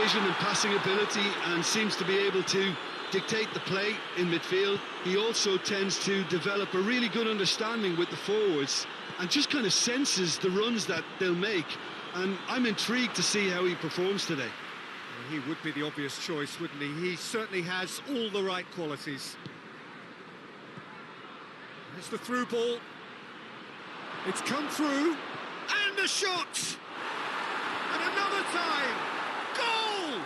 vision and passing ability and seems to be able to dictate the play in midfield. He also tends to develop a really good understanding with the forwards and just kind of senses the runs that they'll make. And I'm intrigued to see how he performs today. Well, he would be the obvious choice, wouldn't he? He certainly has all the right qualities. It's the through ball. It's come through. And a shot! And another time! Goal!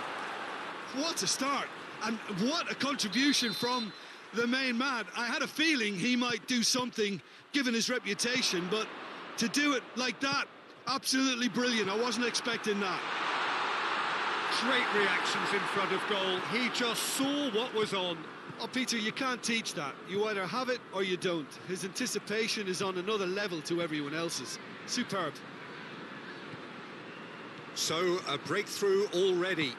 What a start! And what a contribution from the main man. I had a feeling he might do something, given his reputation, but to do it like that, absolutely brilliant. I wasn't expecting that. Great reactions in front of goal. He just saw what was on. Oh, Peter, you can't teach that. You either have it or you don't. His anticipation is on another level to everyone else's. Superb. So, a breakthrough already.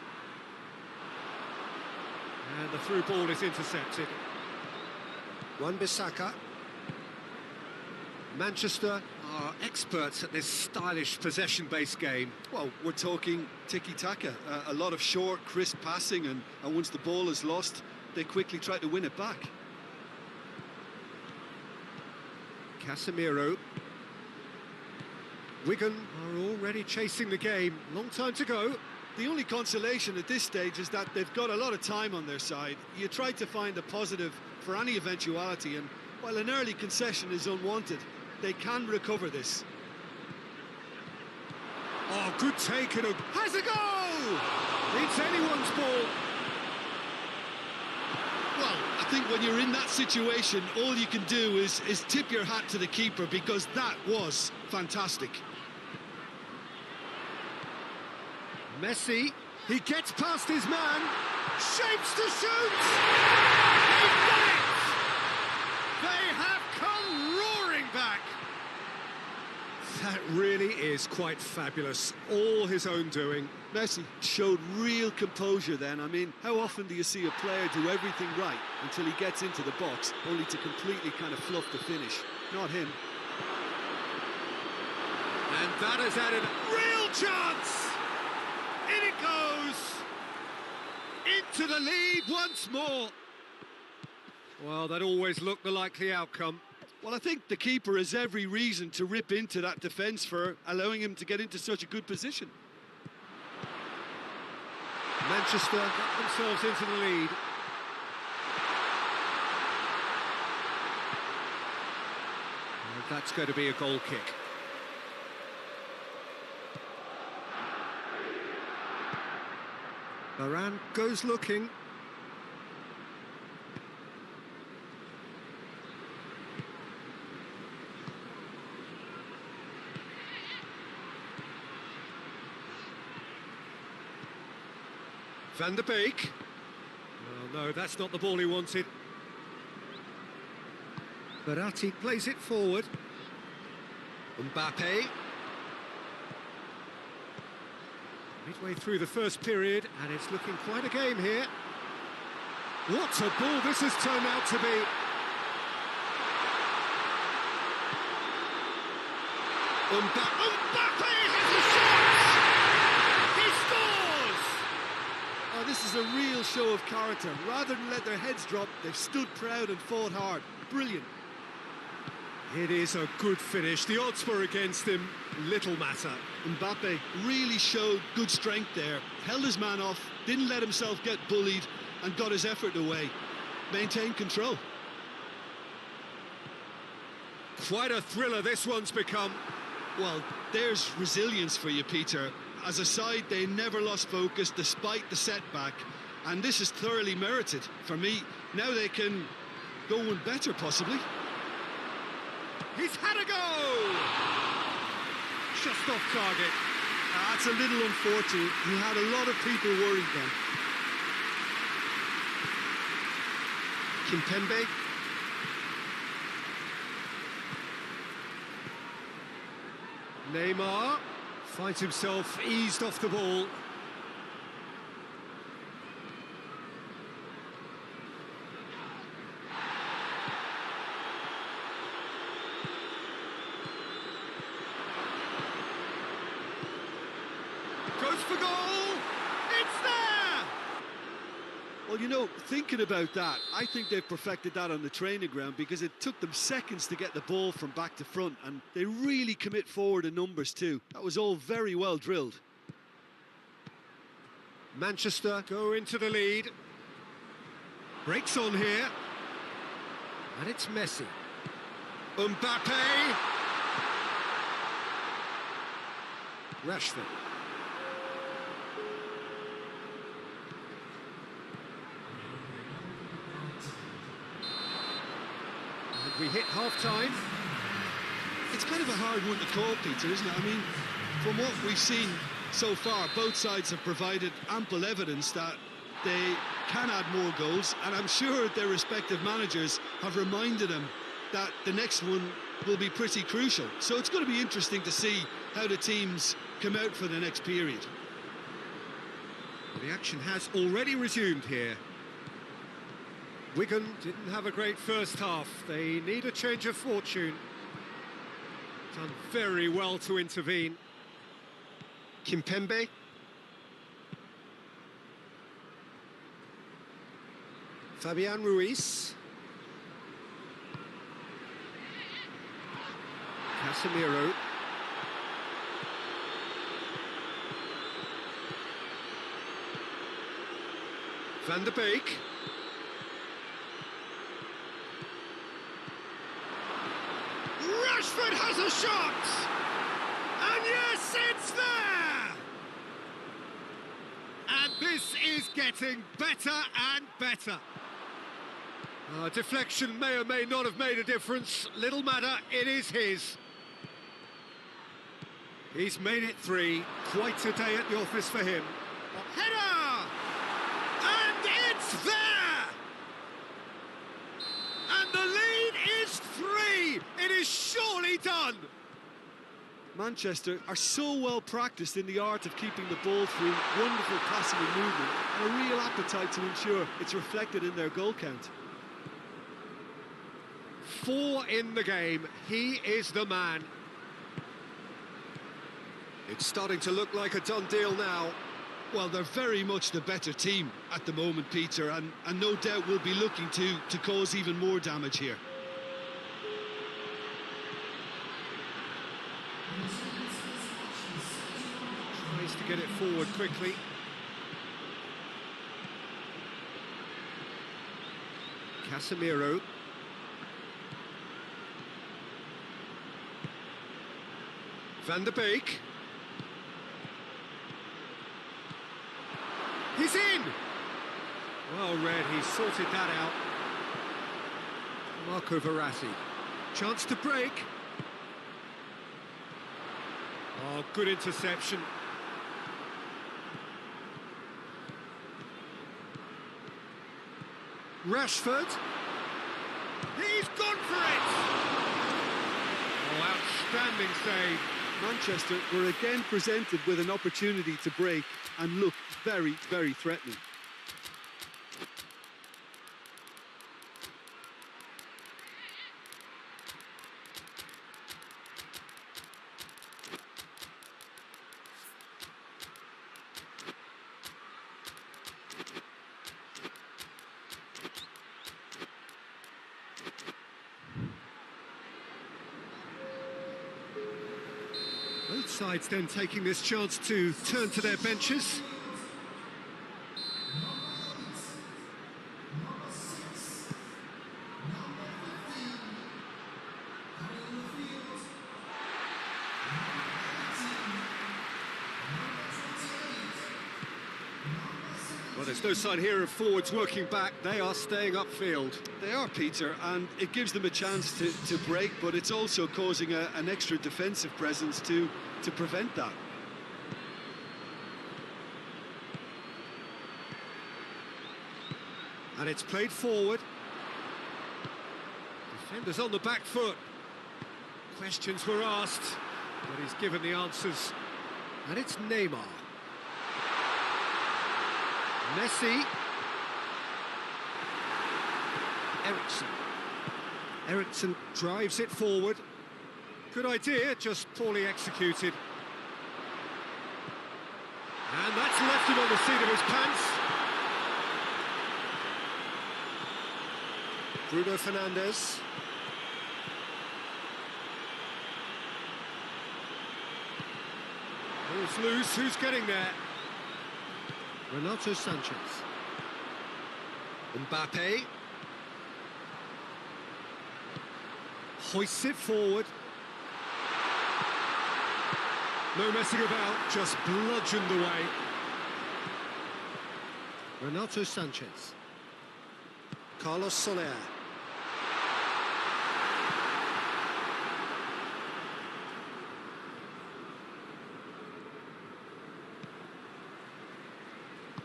And the through ball is intercepted. Wan-Bissaka. Manchester are experts at this stylish possession-based game. Well, we're talking tiki-taka. A lot of short, crisp passing, and once the ball is lost, they quickly try to win it back. Casemiro. Wigan are already chasing the game. Long time to go. The only consolation at this stage is that they've got a lot of time on their side. You try to find a positive for any eventuality, and while an early concession is unwanted, they can recover this. Oh, good take and has a goal! It's anyone's ball. Well, I think when you're in that situation, all you can do is tip your hat to the keeper, because that was fantastic. Messi, he gets past his man, shapes to shoot! He's done it! They have come roaring back! That really is quite fabulous, all his own doing. Messi showed real composure then. I mean, how often do you see a player do everything right until he gets into the box, only to completely kind of fluff the finish? Not him. And that has added real chance! In it goes! Into the lead once more. Well, that always looked the likely outcome. Well, I think the keeper has every reason to rip into that defence for allowing him to get into such a good position. Manchester got themselves into the lead. And that's going to be a goal kick. Varane goes looking. Van der Beek. Well, no, that's not the ball he wanted. Verratti plays it forward. Mbappe. Midway through the first period, and it's looking quite a game here. What a ball this has turned out to be. Mbappe has a shot! He scores! Oh, this is a real show of character. Rather than let their heads drop, they've stood proud and fought hard. Brilliant. It is a good finish. The odds were against him. Little matter. Mbappe really showed good strength there. Held his man off, didn't let himself get bullied, and got his effort away. Maintained control. Quite a thriller this one's become. Well, there's resilience for you, Peter. As a side, they never lost focus despite the setback, and this is thoroughly merited. For me, now they can go one better, possibly. He's had a go! Just off target. That's a little unfortunate. He had a lot of people worried then. Kimpembe. Neymar finds himself eased off the ball. Goes for goal! It's there! Well, you know, thinking about that, I think they've perfected that on the training ground because it took them seconds to get the ball from back to front, and they really commit forward in numbers too. That was all very well drilled. Manchester go into the lead. Breaks on here. And it's Messi. Mbappe. Rashford. And we hit half-time. It's kind of a hard one to call, Peter, isn't it? I mean, from what we've seen so far, both sides have provided ample evidence that they can add more goals, and I'm sure their respective managers have reminded them that the next one will be pretty crucial. So it's going to be interesting to see how the teams come out for the next period. The action has already resumed here. Wigan didn't have a great first half. They need a change of fortune. Done very well to intervene. Kimpembe. Fabian Ruiz. Casemiro. Van der Beek. Rashford has a shot! And yes, it's there! And this is getting better and better. Deflection may or may not have made a difference. Little matter, it is his. He's made it 3. Quite a day at the office for him. Header! And it's there! And the lead is 3! It is surely done! Manchester are so well practiced in the art of keeping the ball through wonderful passing and movement, and a real appetite to ensure it's reflected in their goal count. 4 in the game. He is the man. It's starting to look like a done deal now. Well, they're very much the better team at the moment, Peter, and no doubt will be looking to cause even more damage here. Tries to get it forward quickly. Casemiro. Van der Beek. He's in! Well read, he sorted that out. Marco Verratti. Chance to break. Oh, good interception. Rashford. He's gone for it! Oh, outstanding save. Manchester were again presented with an opportunity to break and look very, very threatening. Both sides then taking this chance to turn to their benches. Well, there's no sign here of forwards working back. They are staying upfield. They are, Peter, and it gives them a chance to break, but it's also causing an extra defensive presence to prevent that. And it's played forward. Defenders on the back foot. Questions were asked, but he's given the answers. And it's Neymar. Messi. Eriksson drives it forward. Good idea, just poorly executed. And that's left him on the seat of his pants. Bruno Fernandes. Ball's loose, who's getting there? Renato Sanchez. Mbappe. Hoists it forward. No messing about, just bludgeoned away. Renato Sanchez. Carlos Soler.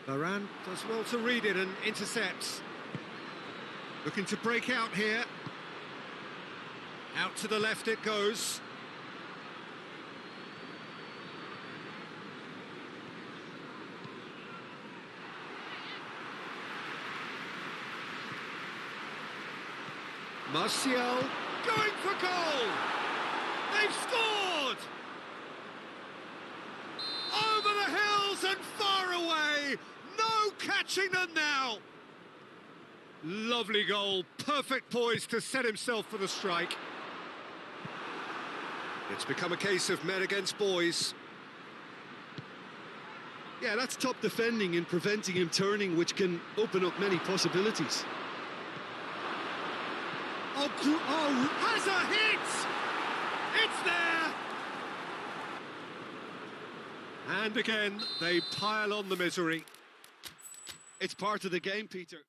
Varane does well to read it and intercepts. Looking to break out here. Out to the left it goes. Martial going for goal! They've scored! Over the hills and far away! No catching them now! Lovely goal, perfect poise to set himself for the strike. It's become a case of men against boys. Yeah, that's top defending and preventing him turning, which can open up many possibilities. Oh, has a hit! It's there! And again, they pile on the misery. It's part of the game, Peter.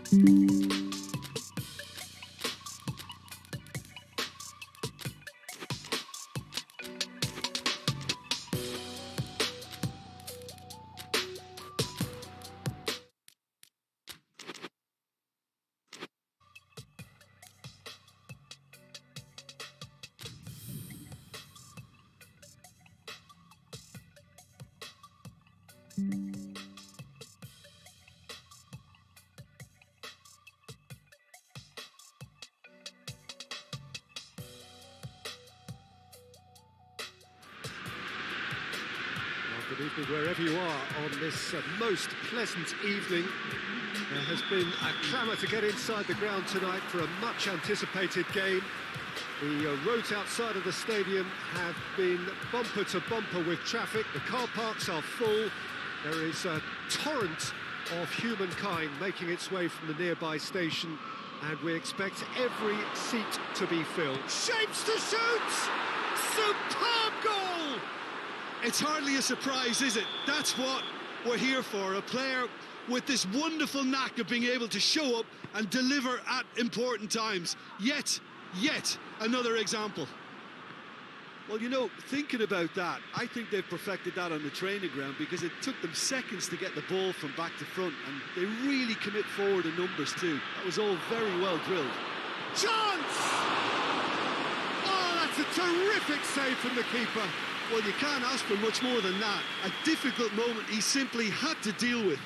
Good evening wherever you are on this most pleasant evening. There has been a clamour to get inside the ground tonight for a much anticipated game. The roads outside of the stadium have been bumper to bumper with traffic. The car parks are full. There is a torrent of humankind making its way from the nearby station, and we expect every seat to be filled. Shapes to shoot! Superb goal! It's hardly a surprise, is it? That's what we're here for. A player with this wonderful knack of being able to show up and deliver at important times. Yet another example. Well, you know, thinking about that, I think they've perfected that on the training ground, because it took them seconds to get the ball from back to front, and they really commit forward in numbers too. That was all very well drilled. Chance! Oh, that's a terrific save from the keeper. Well, you can't ask for much more than that. A difficult moment he simply had to deal with.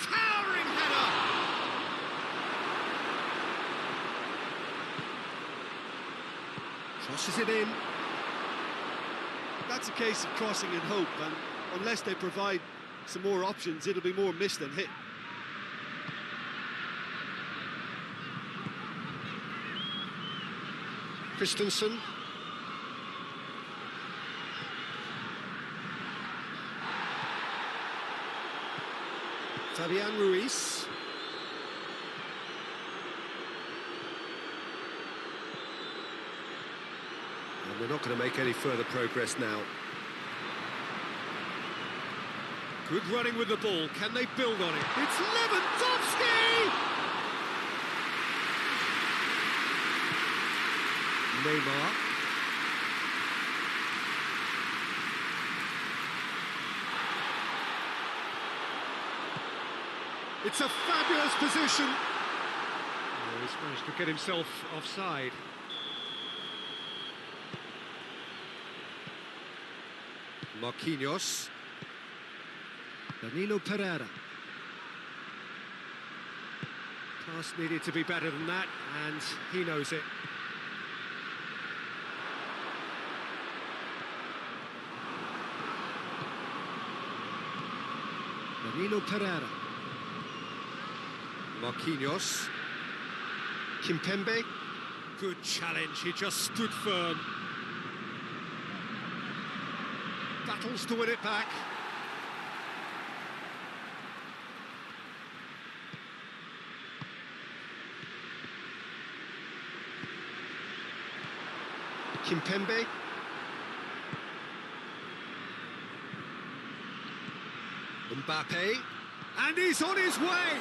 Towering header! Crosses it in. That's a case of crossing in hope, and unless they provide some more options, it'll be more missed than hit. Christensen. Fabian Ruiz. And they're not going to make any further progress now. Good running with the ball. Can they build on it? It's Lewandowski! Neymar. It's a fabulous position. Oh, he's managed to get himself offside. Marquinhos. Danilo Pereira. Pass needed to be better than that, and he knows it. Danilo Pereira. Marquinhos. Kimpembe. Good challenge, he just stood firm. Battles to win it back. Kimpembe. Mbappe. And he's on his way.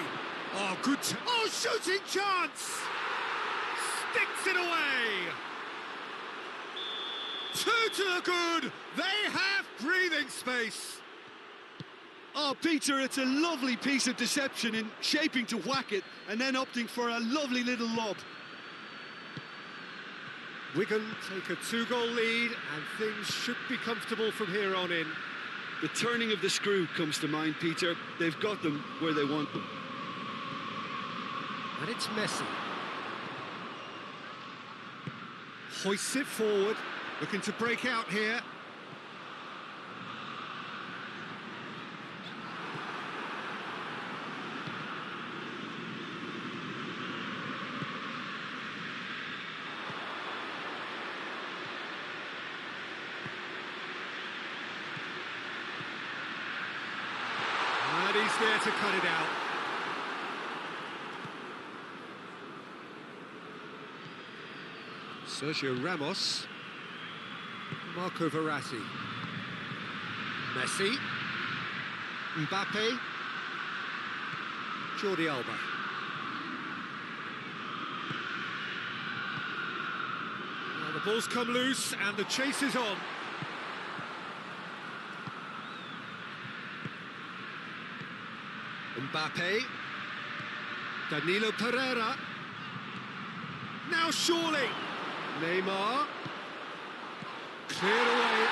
Oh, good. Oh, shooting chance. Sticks it away. 2 to the good. They have breathing space. Oh, Peter, it's a lovely piece of deception in shaping to whack it and then opting for a lovely little lob. Wigan take a 2-goal lead, and things should be comfortable from here on in. The turning of the screw comes to mind, Peter. They've got them where they want them. And it's Messi. Hoists it forward, looking to break out here. And he's there to cut it out. Sergio Ramos. Marco Verratti. Messi. Mbappe. Jordi Alba. Well, the ball's come loose and the chase is on. Mbappe. Danilo Pereira. Now surely. Neymar. Cleared away.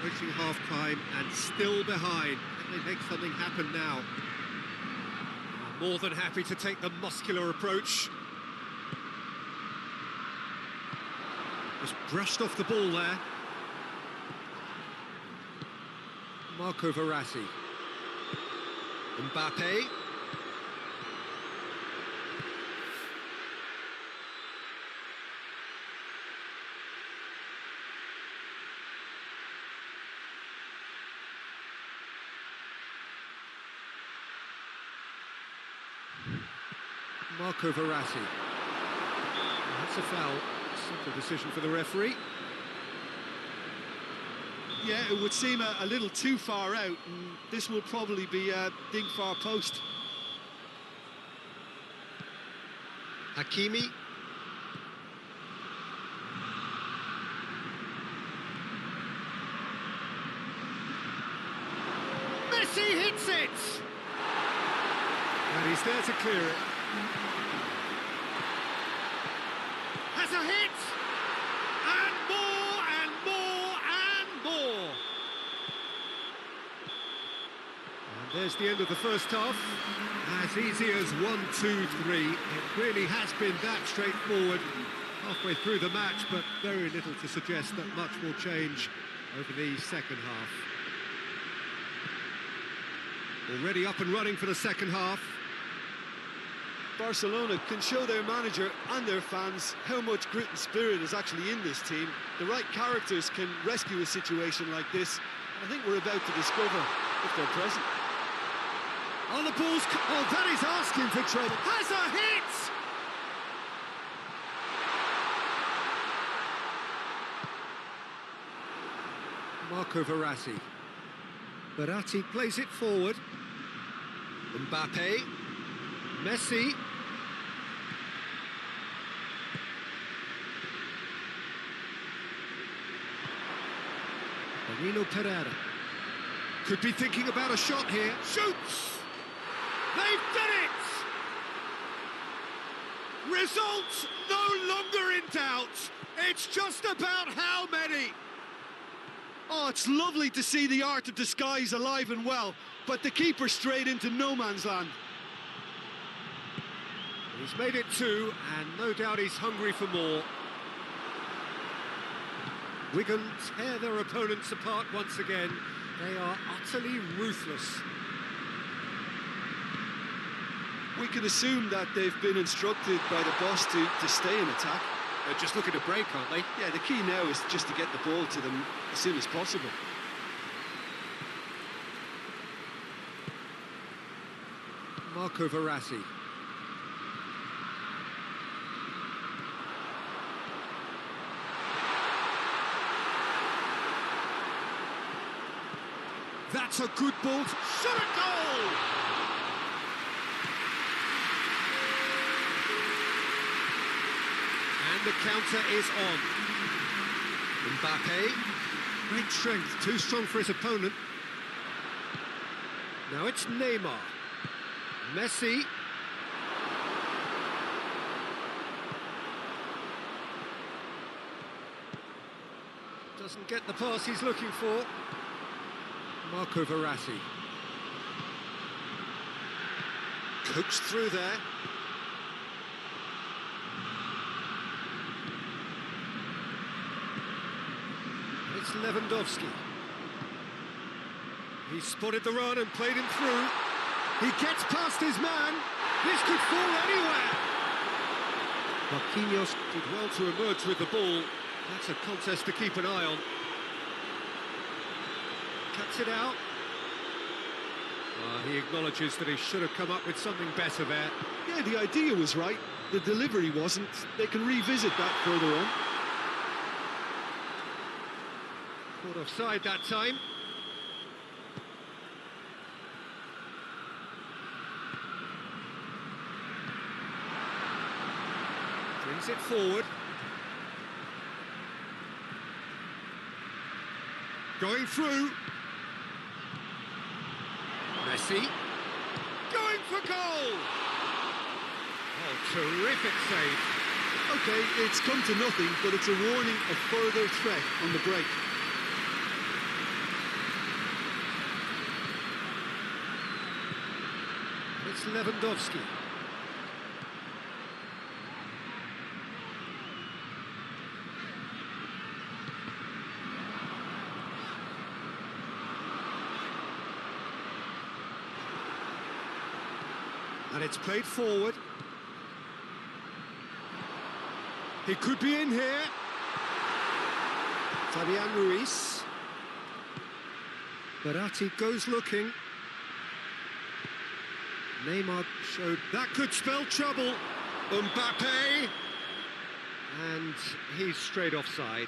Reaching half-time and still behind. Can they make something happen now? More than happy to take the muscular approach. Just brushed off the ball there. Marco Verratti. Mbappe. Marco Verratti. That's a foul. Simple decision for the referee. Yeah, it would seem a little too far out, and this will probably be a ding far post. Hakimi. Messi hits it! And he's there to clear it. Has a hit! And more, and more, and more! And there's the end of the first half. As easy as 1, 2, 3. It really has been that straightforward halfway through the match, but very little to suggest that much will change over the second half. Already up and running for the second half. Barcelona can show their manager and their fans how much grit and spirit is actually in this team. The right characters can rescue a situation like this, and I think we're about to discover if they're present. On the ball's... Oh, that is asking for trouble. Has a hit! Marco Verratti. Verratti plays it forward. Mbappe. Messi. Danilo Pereira. Could be thinking about a shot here. Shoots! They've done it! Results no longer in doubt. It's just about how many. Oh, it's lovely to see the art of disguise alive and well, but the keeper straight into no man's land. He's made it 2, and no doubt he's hungry for more. Wigan tear their opponents apart once again. They are utterly ruthless. We can assume that they've been instructed by the boss to stay in attack. They're just looking to break, aren't they? Yeah, the key now is just to get the ball to them as soon as possible. Marco Verratti. That's a good ball. Shot a goal! And the counter is on. Mbappe. Great strength, too strong for his opponent. Now it's Neymar. Messi. Doesn't get the pass he's looking for. Marco Verratti. Coaxed through there. It's Lewandowski. He spotted the run and played him through. He gets past his man. This could fall anywhere. Marquinhos did well to emerge with the ball. That's a contest to keep an eye on. Cuts it out. He acknowledges that he should have come up with something better there. Yeah, the idea was right. The delivery wasn't. They can revisit that further on. Caught offside that time. Brings it forward. Going through. Messi. Going for goal! Oh, terrific save. Okay, it's come to nothing, but it's a warning of further threat on the break. It's Lewandowski. And it's played forward. He could be in here. Fabian Ruiz. Verratti goes looking. Neymar showed that could spell trouble. Mbappe. And he's straight offside.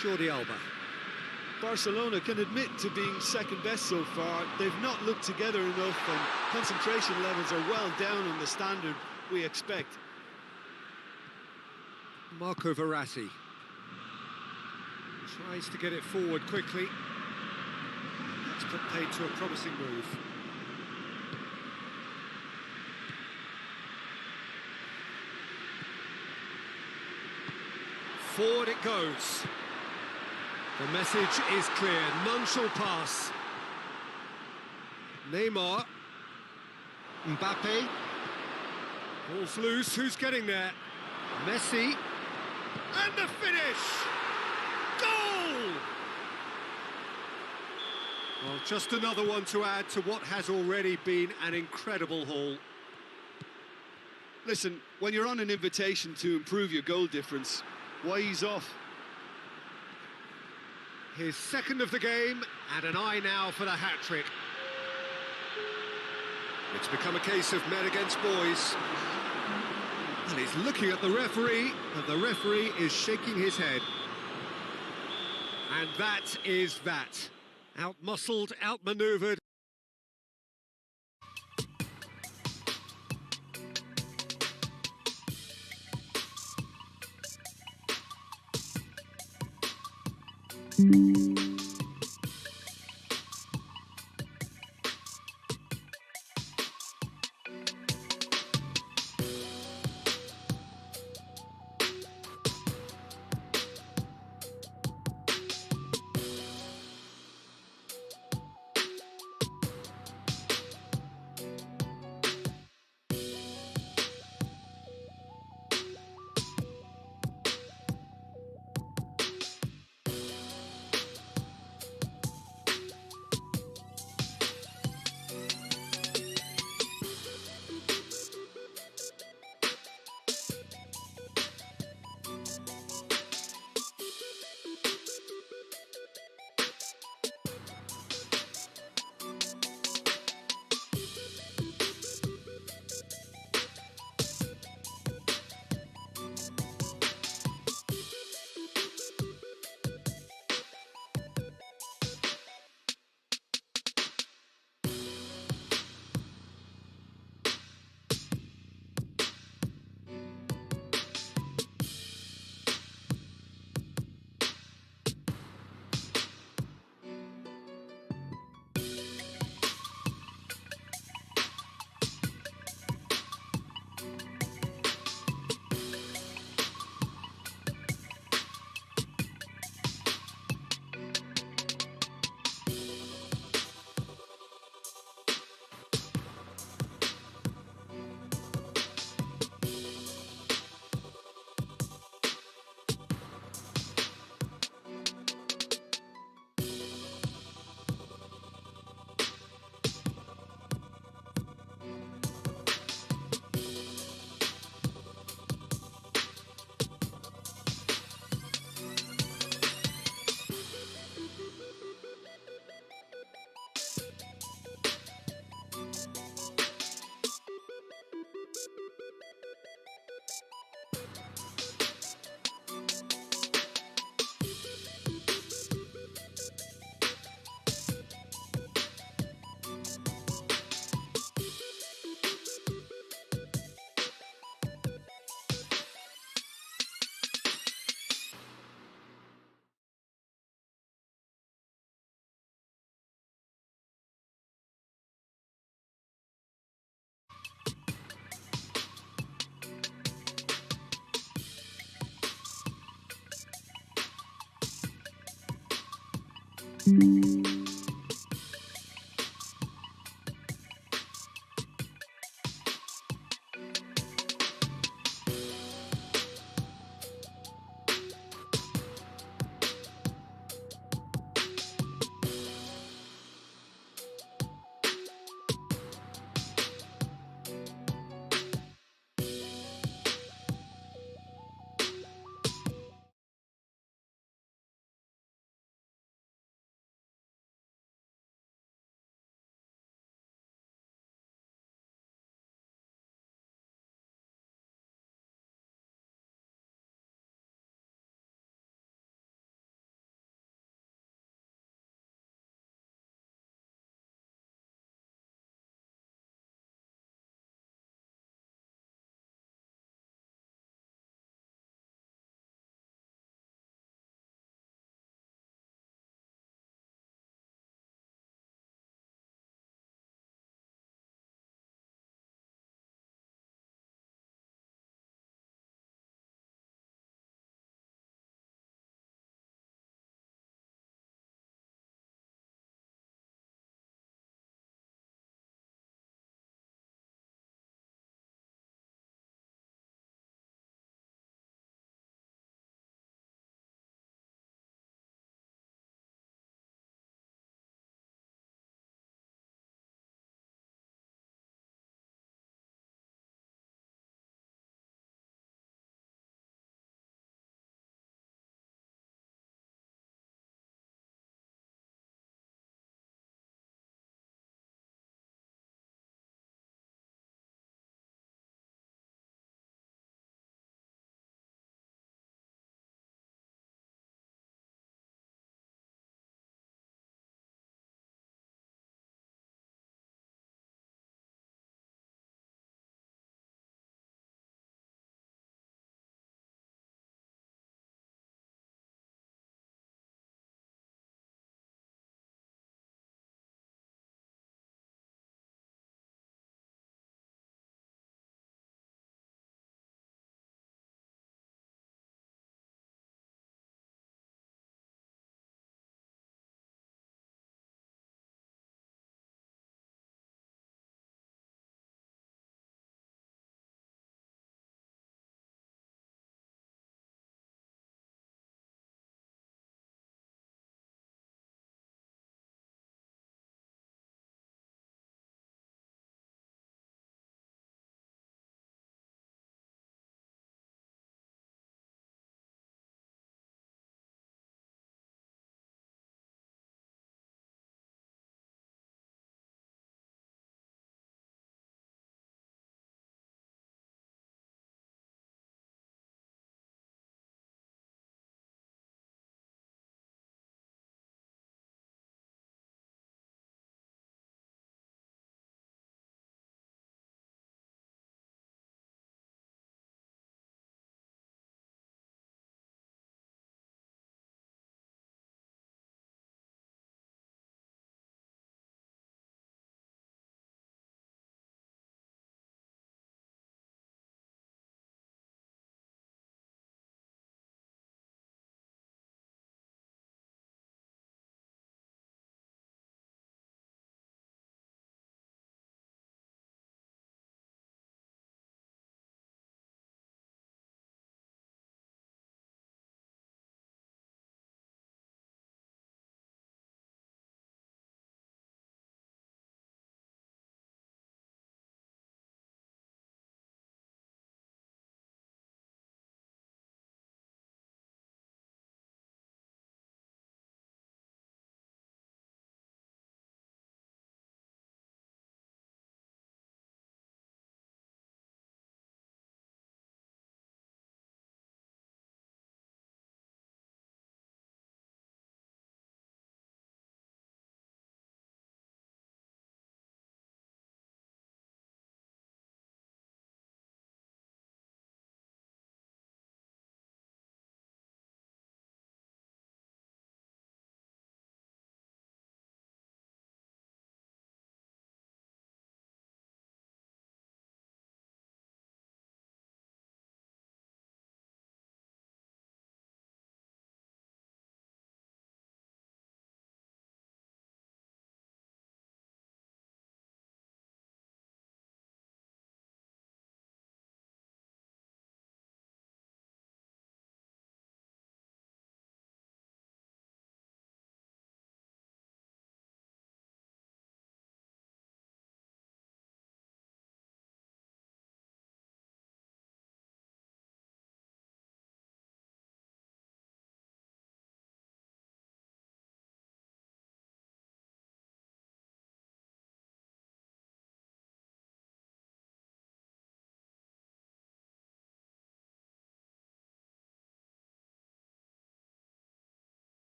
Jordi Alba. Barcelona can admit to being second best so far. They've not looked together enough, and concentration levels are well down on the standard we expect. Marco Verratti tries to get it forward quickly. That's put paid to a promising move. Forward it goes. The message is clear, none shall pass. Neymar. Mbappe. Ball's loose, who's getting there? Messi. And the finish! Goal! Well, just another one to add to what has already been an incredible haul. Listen, when you're on an invitation to improve your goal difference, why ease off? His second of the game, and an eye now for the hat-trick. It's become a case of men against boys. And he's looking at the referee, and the referee is shaking his head. And that is that. Out-muscled, out-manoeuvred.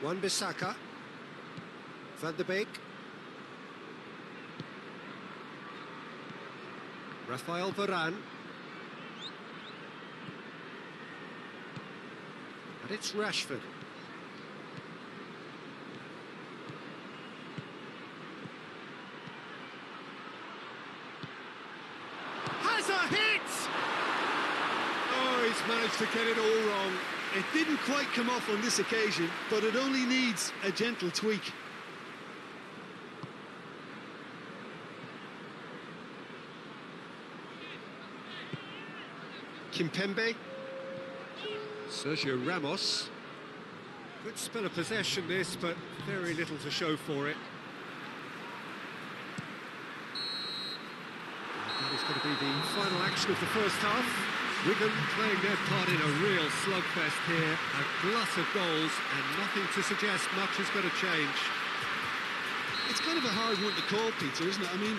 Wan-Bissaka. Van de Beek. Rafael Varane. And it's Rashford. Has a hit! Oh, he's managed to get it all wrong. It didn't quite come off on this occasion, but it only needs a gentle tweak. Kimpembe. Sergio Ramos. Good spell of possession this, but very little to show for it. That is going to be the final action of the first half. Wigan playing their part in a real slugfest here. A glut of goals and nothing to suggest much is going to change. It's kind of a hard one to call, Peter, isn't it? I mean,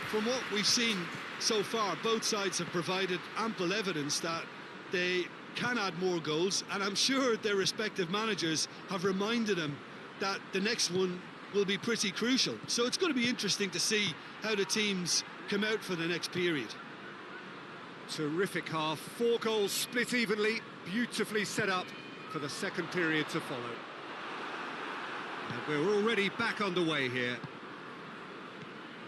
from what we've seen so far, both sides have provided ample evidence that they can add more goals, and I'm sure their respective managers have reminded them that the next one will be pretty crucial. So it's going to be interesting to see how the teams come out for the next period. Terrific half, 4 goals split evenly, beautifully set up for the second period to follow. And we're already back underway here.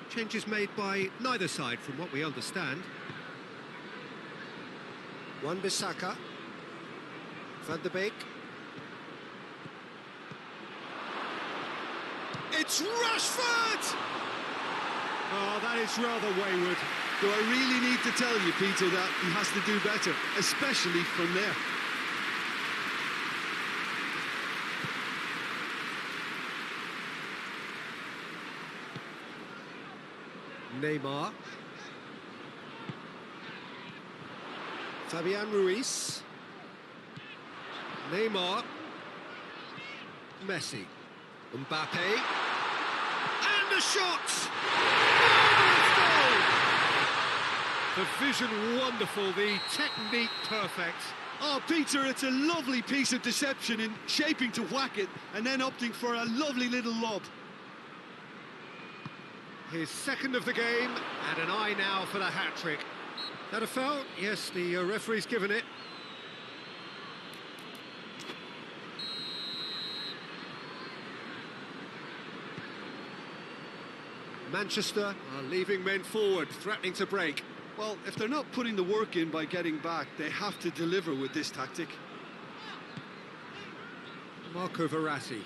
Changes made by neither side from what we understand. Wan-Bissaka. Van de Beek. It's Rashford! Oh, that is rather wayward. Do I really need to tell you, Peter, that he has to do better, especially from there? Neymar. Fabian Ruiz. Neymar. Messi. Mbappe. And a shot! Marvellous goal! The vision wonderful, the technique perfect. Oh, Peter, it's a lovely piece of deception in shaping to whack it and then opting for a lovely little lob. His second of the game, and an eye now for the hat-trick. That a foul? Yes, the referee's given it. Manchester are leaving men forward, threatening to break. Well, if they're not putting the work in by getting back, they have to deliver with this tactic. Marco Verratti.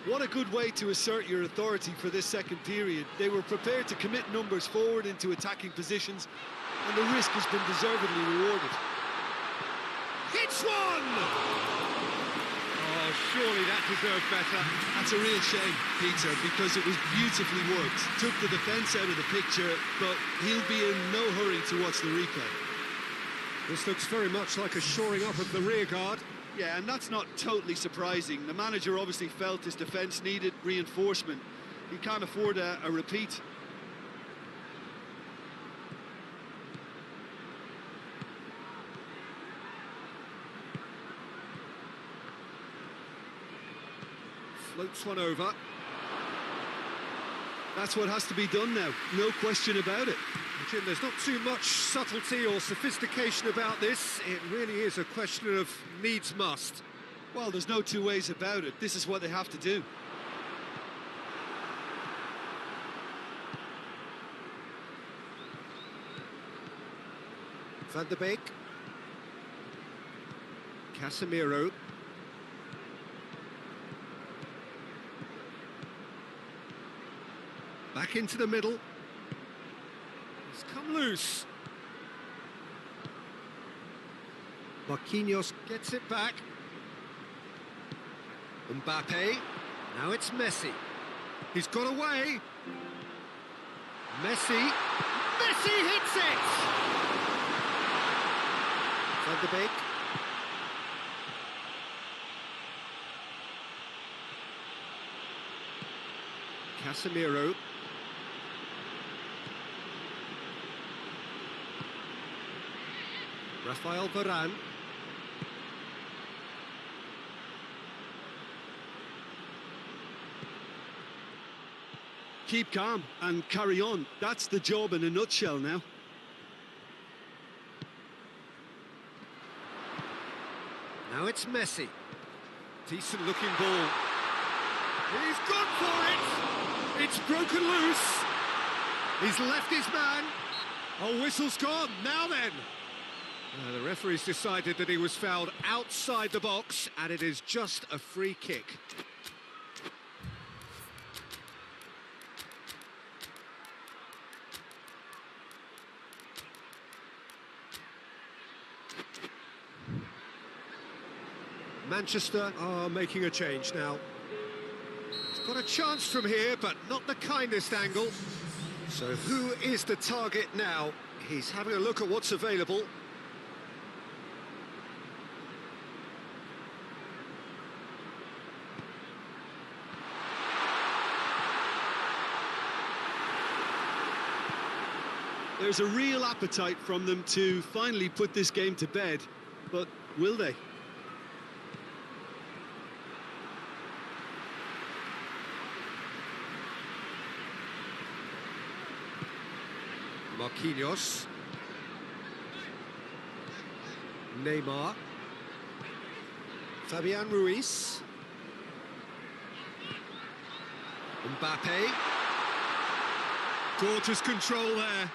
What a good way to assert your authority for this second period. They were prepared to commit numbers forward into attacking positions, and the risk has been deservedly rewarded. Hits one! Oh, surely that deserved better. That's a real shame, Peter, because it was beautifully worked. Took the defence out of the picture, but he'll be in no hurry to watch the replay. This looks very much like a shoring up of the rear guard. Yeah, and that's not totally surprising. The manager obviously felt his defence needed reinforcement. He can't afford a repeat. Floats one over. That's what has to be done now, no question about it. Jim, there's not too much subtlety or sophistication about this. It really is a question of needs must. Well, there's no two ways about it. This is what they have to do. Van de Beek. Casemiro. Back into the middle. He's come loose. Marquinhos gets it back. Mbappe. Now it's Messi. He's got away. Messi. Messi hits it! Van de Beek. Casemiro. Rafael Varane. Keep calm and carry on. That's the job in a nutshell now. Now it's Messi. Decent looking ball. He's gone for it! It's broken loose. He's left his man. Oh, whistle's gone. Now then. The referee's decided that he was fouled outside the box, and it is just a free kick. Manchester are making a change now. He's got a chance from here, but not the kindest angle. So who is the target now? He's having a look at what's available. There's a real appetite from them to finally put this game to bed, but will they? Marquinhos. Neymar. Fabian Ruiz. Mbappe. Gorgeous control there.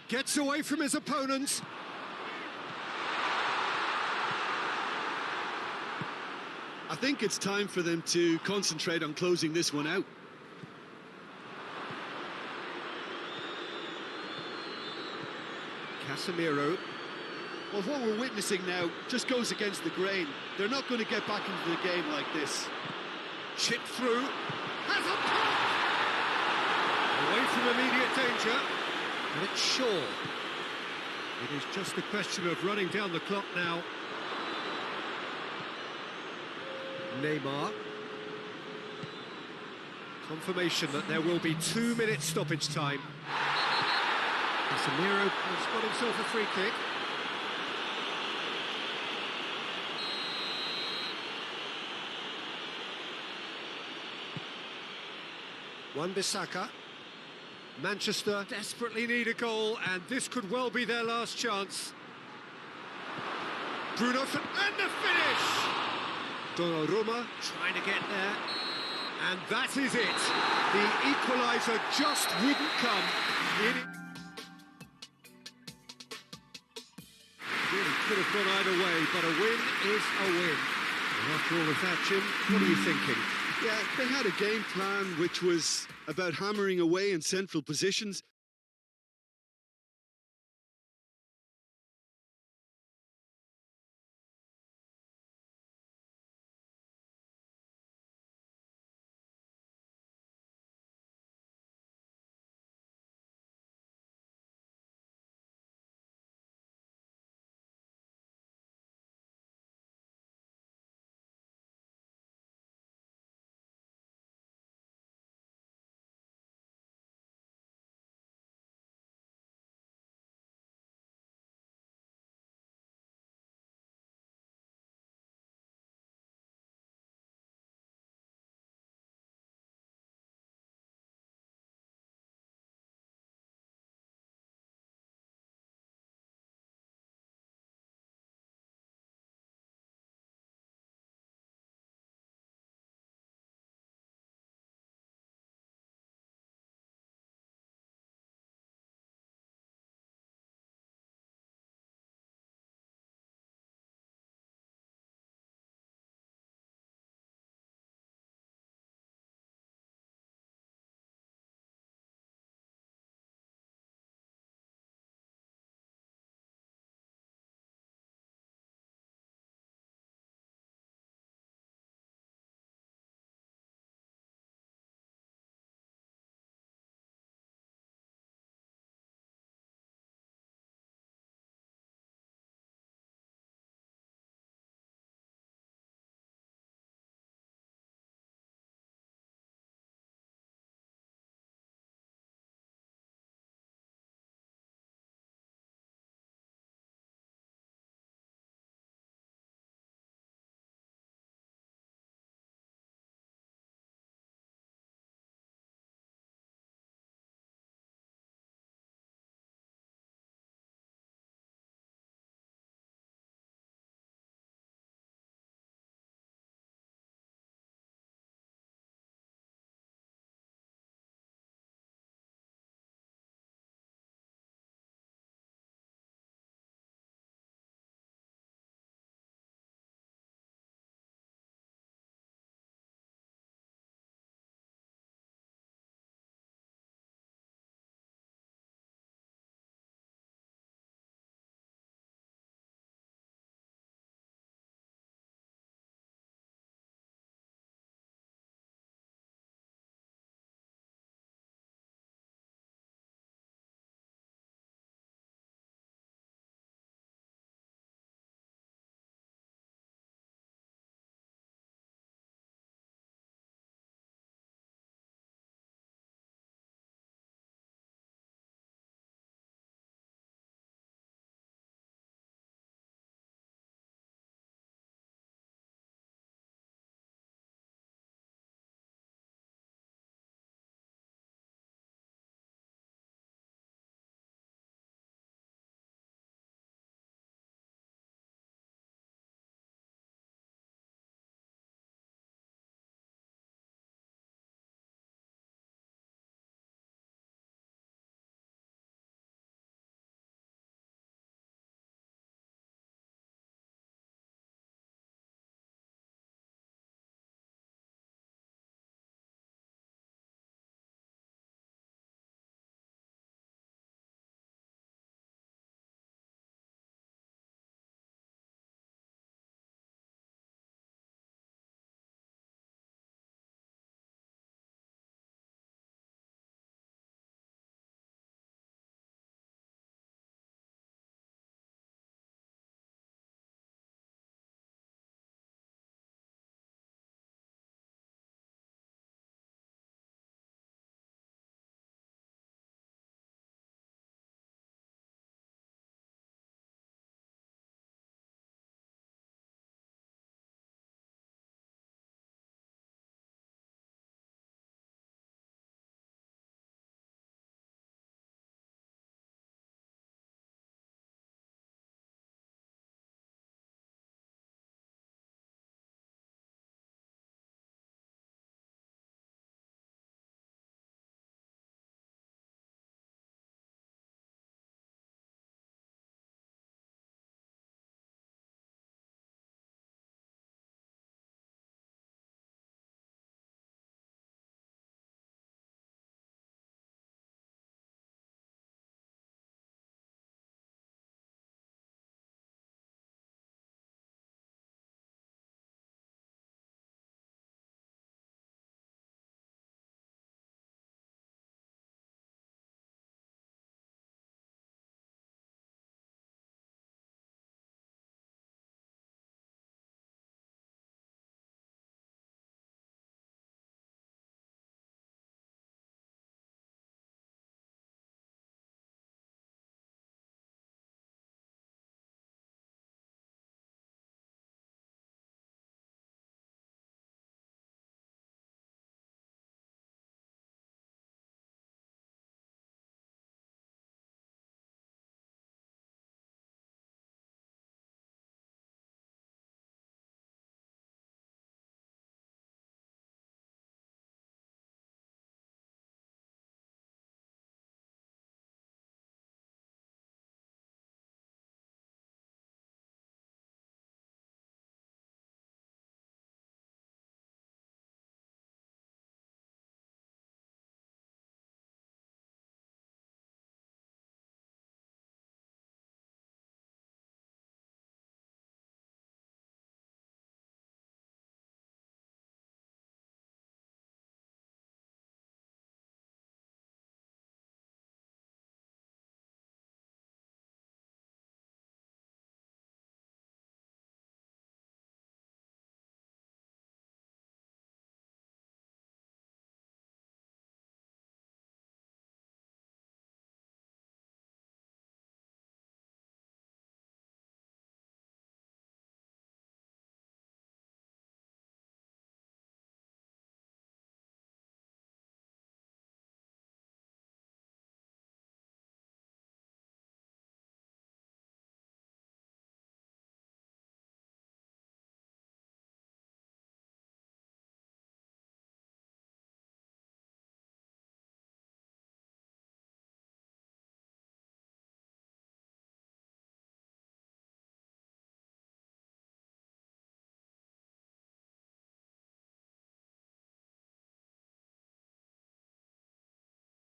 Gets away from his opponent. I think it's time for them to concentrate on closing this one out. Casemiro. Well, what we're witnessing now just goes against the grain. They're not going to get back into the game like this. Chip through. Has a pop! Away from immediate danger. And it's Shaw. It is just a question of running down the clock now. Neymar. Confirmation that there will be 2 minutes stoppage time. Casemiro has got himself a free kick. Wan-Bissaka. Manchester desperately need a goal, and this could well be their last chance. Bruno and the finish! Donnarumma trying to get there, and that is it. The equaliser just wouldn't come. Really could have gone either way, but a win is a win. And after all of that, Jim, what are you thinking? Yeah, they had a game plan which was about hammering away in central positions.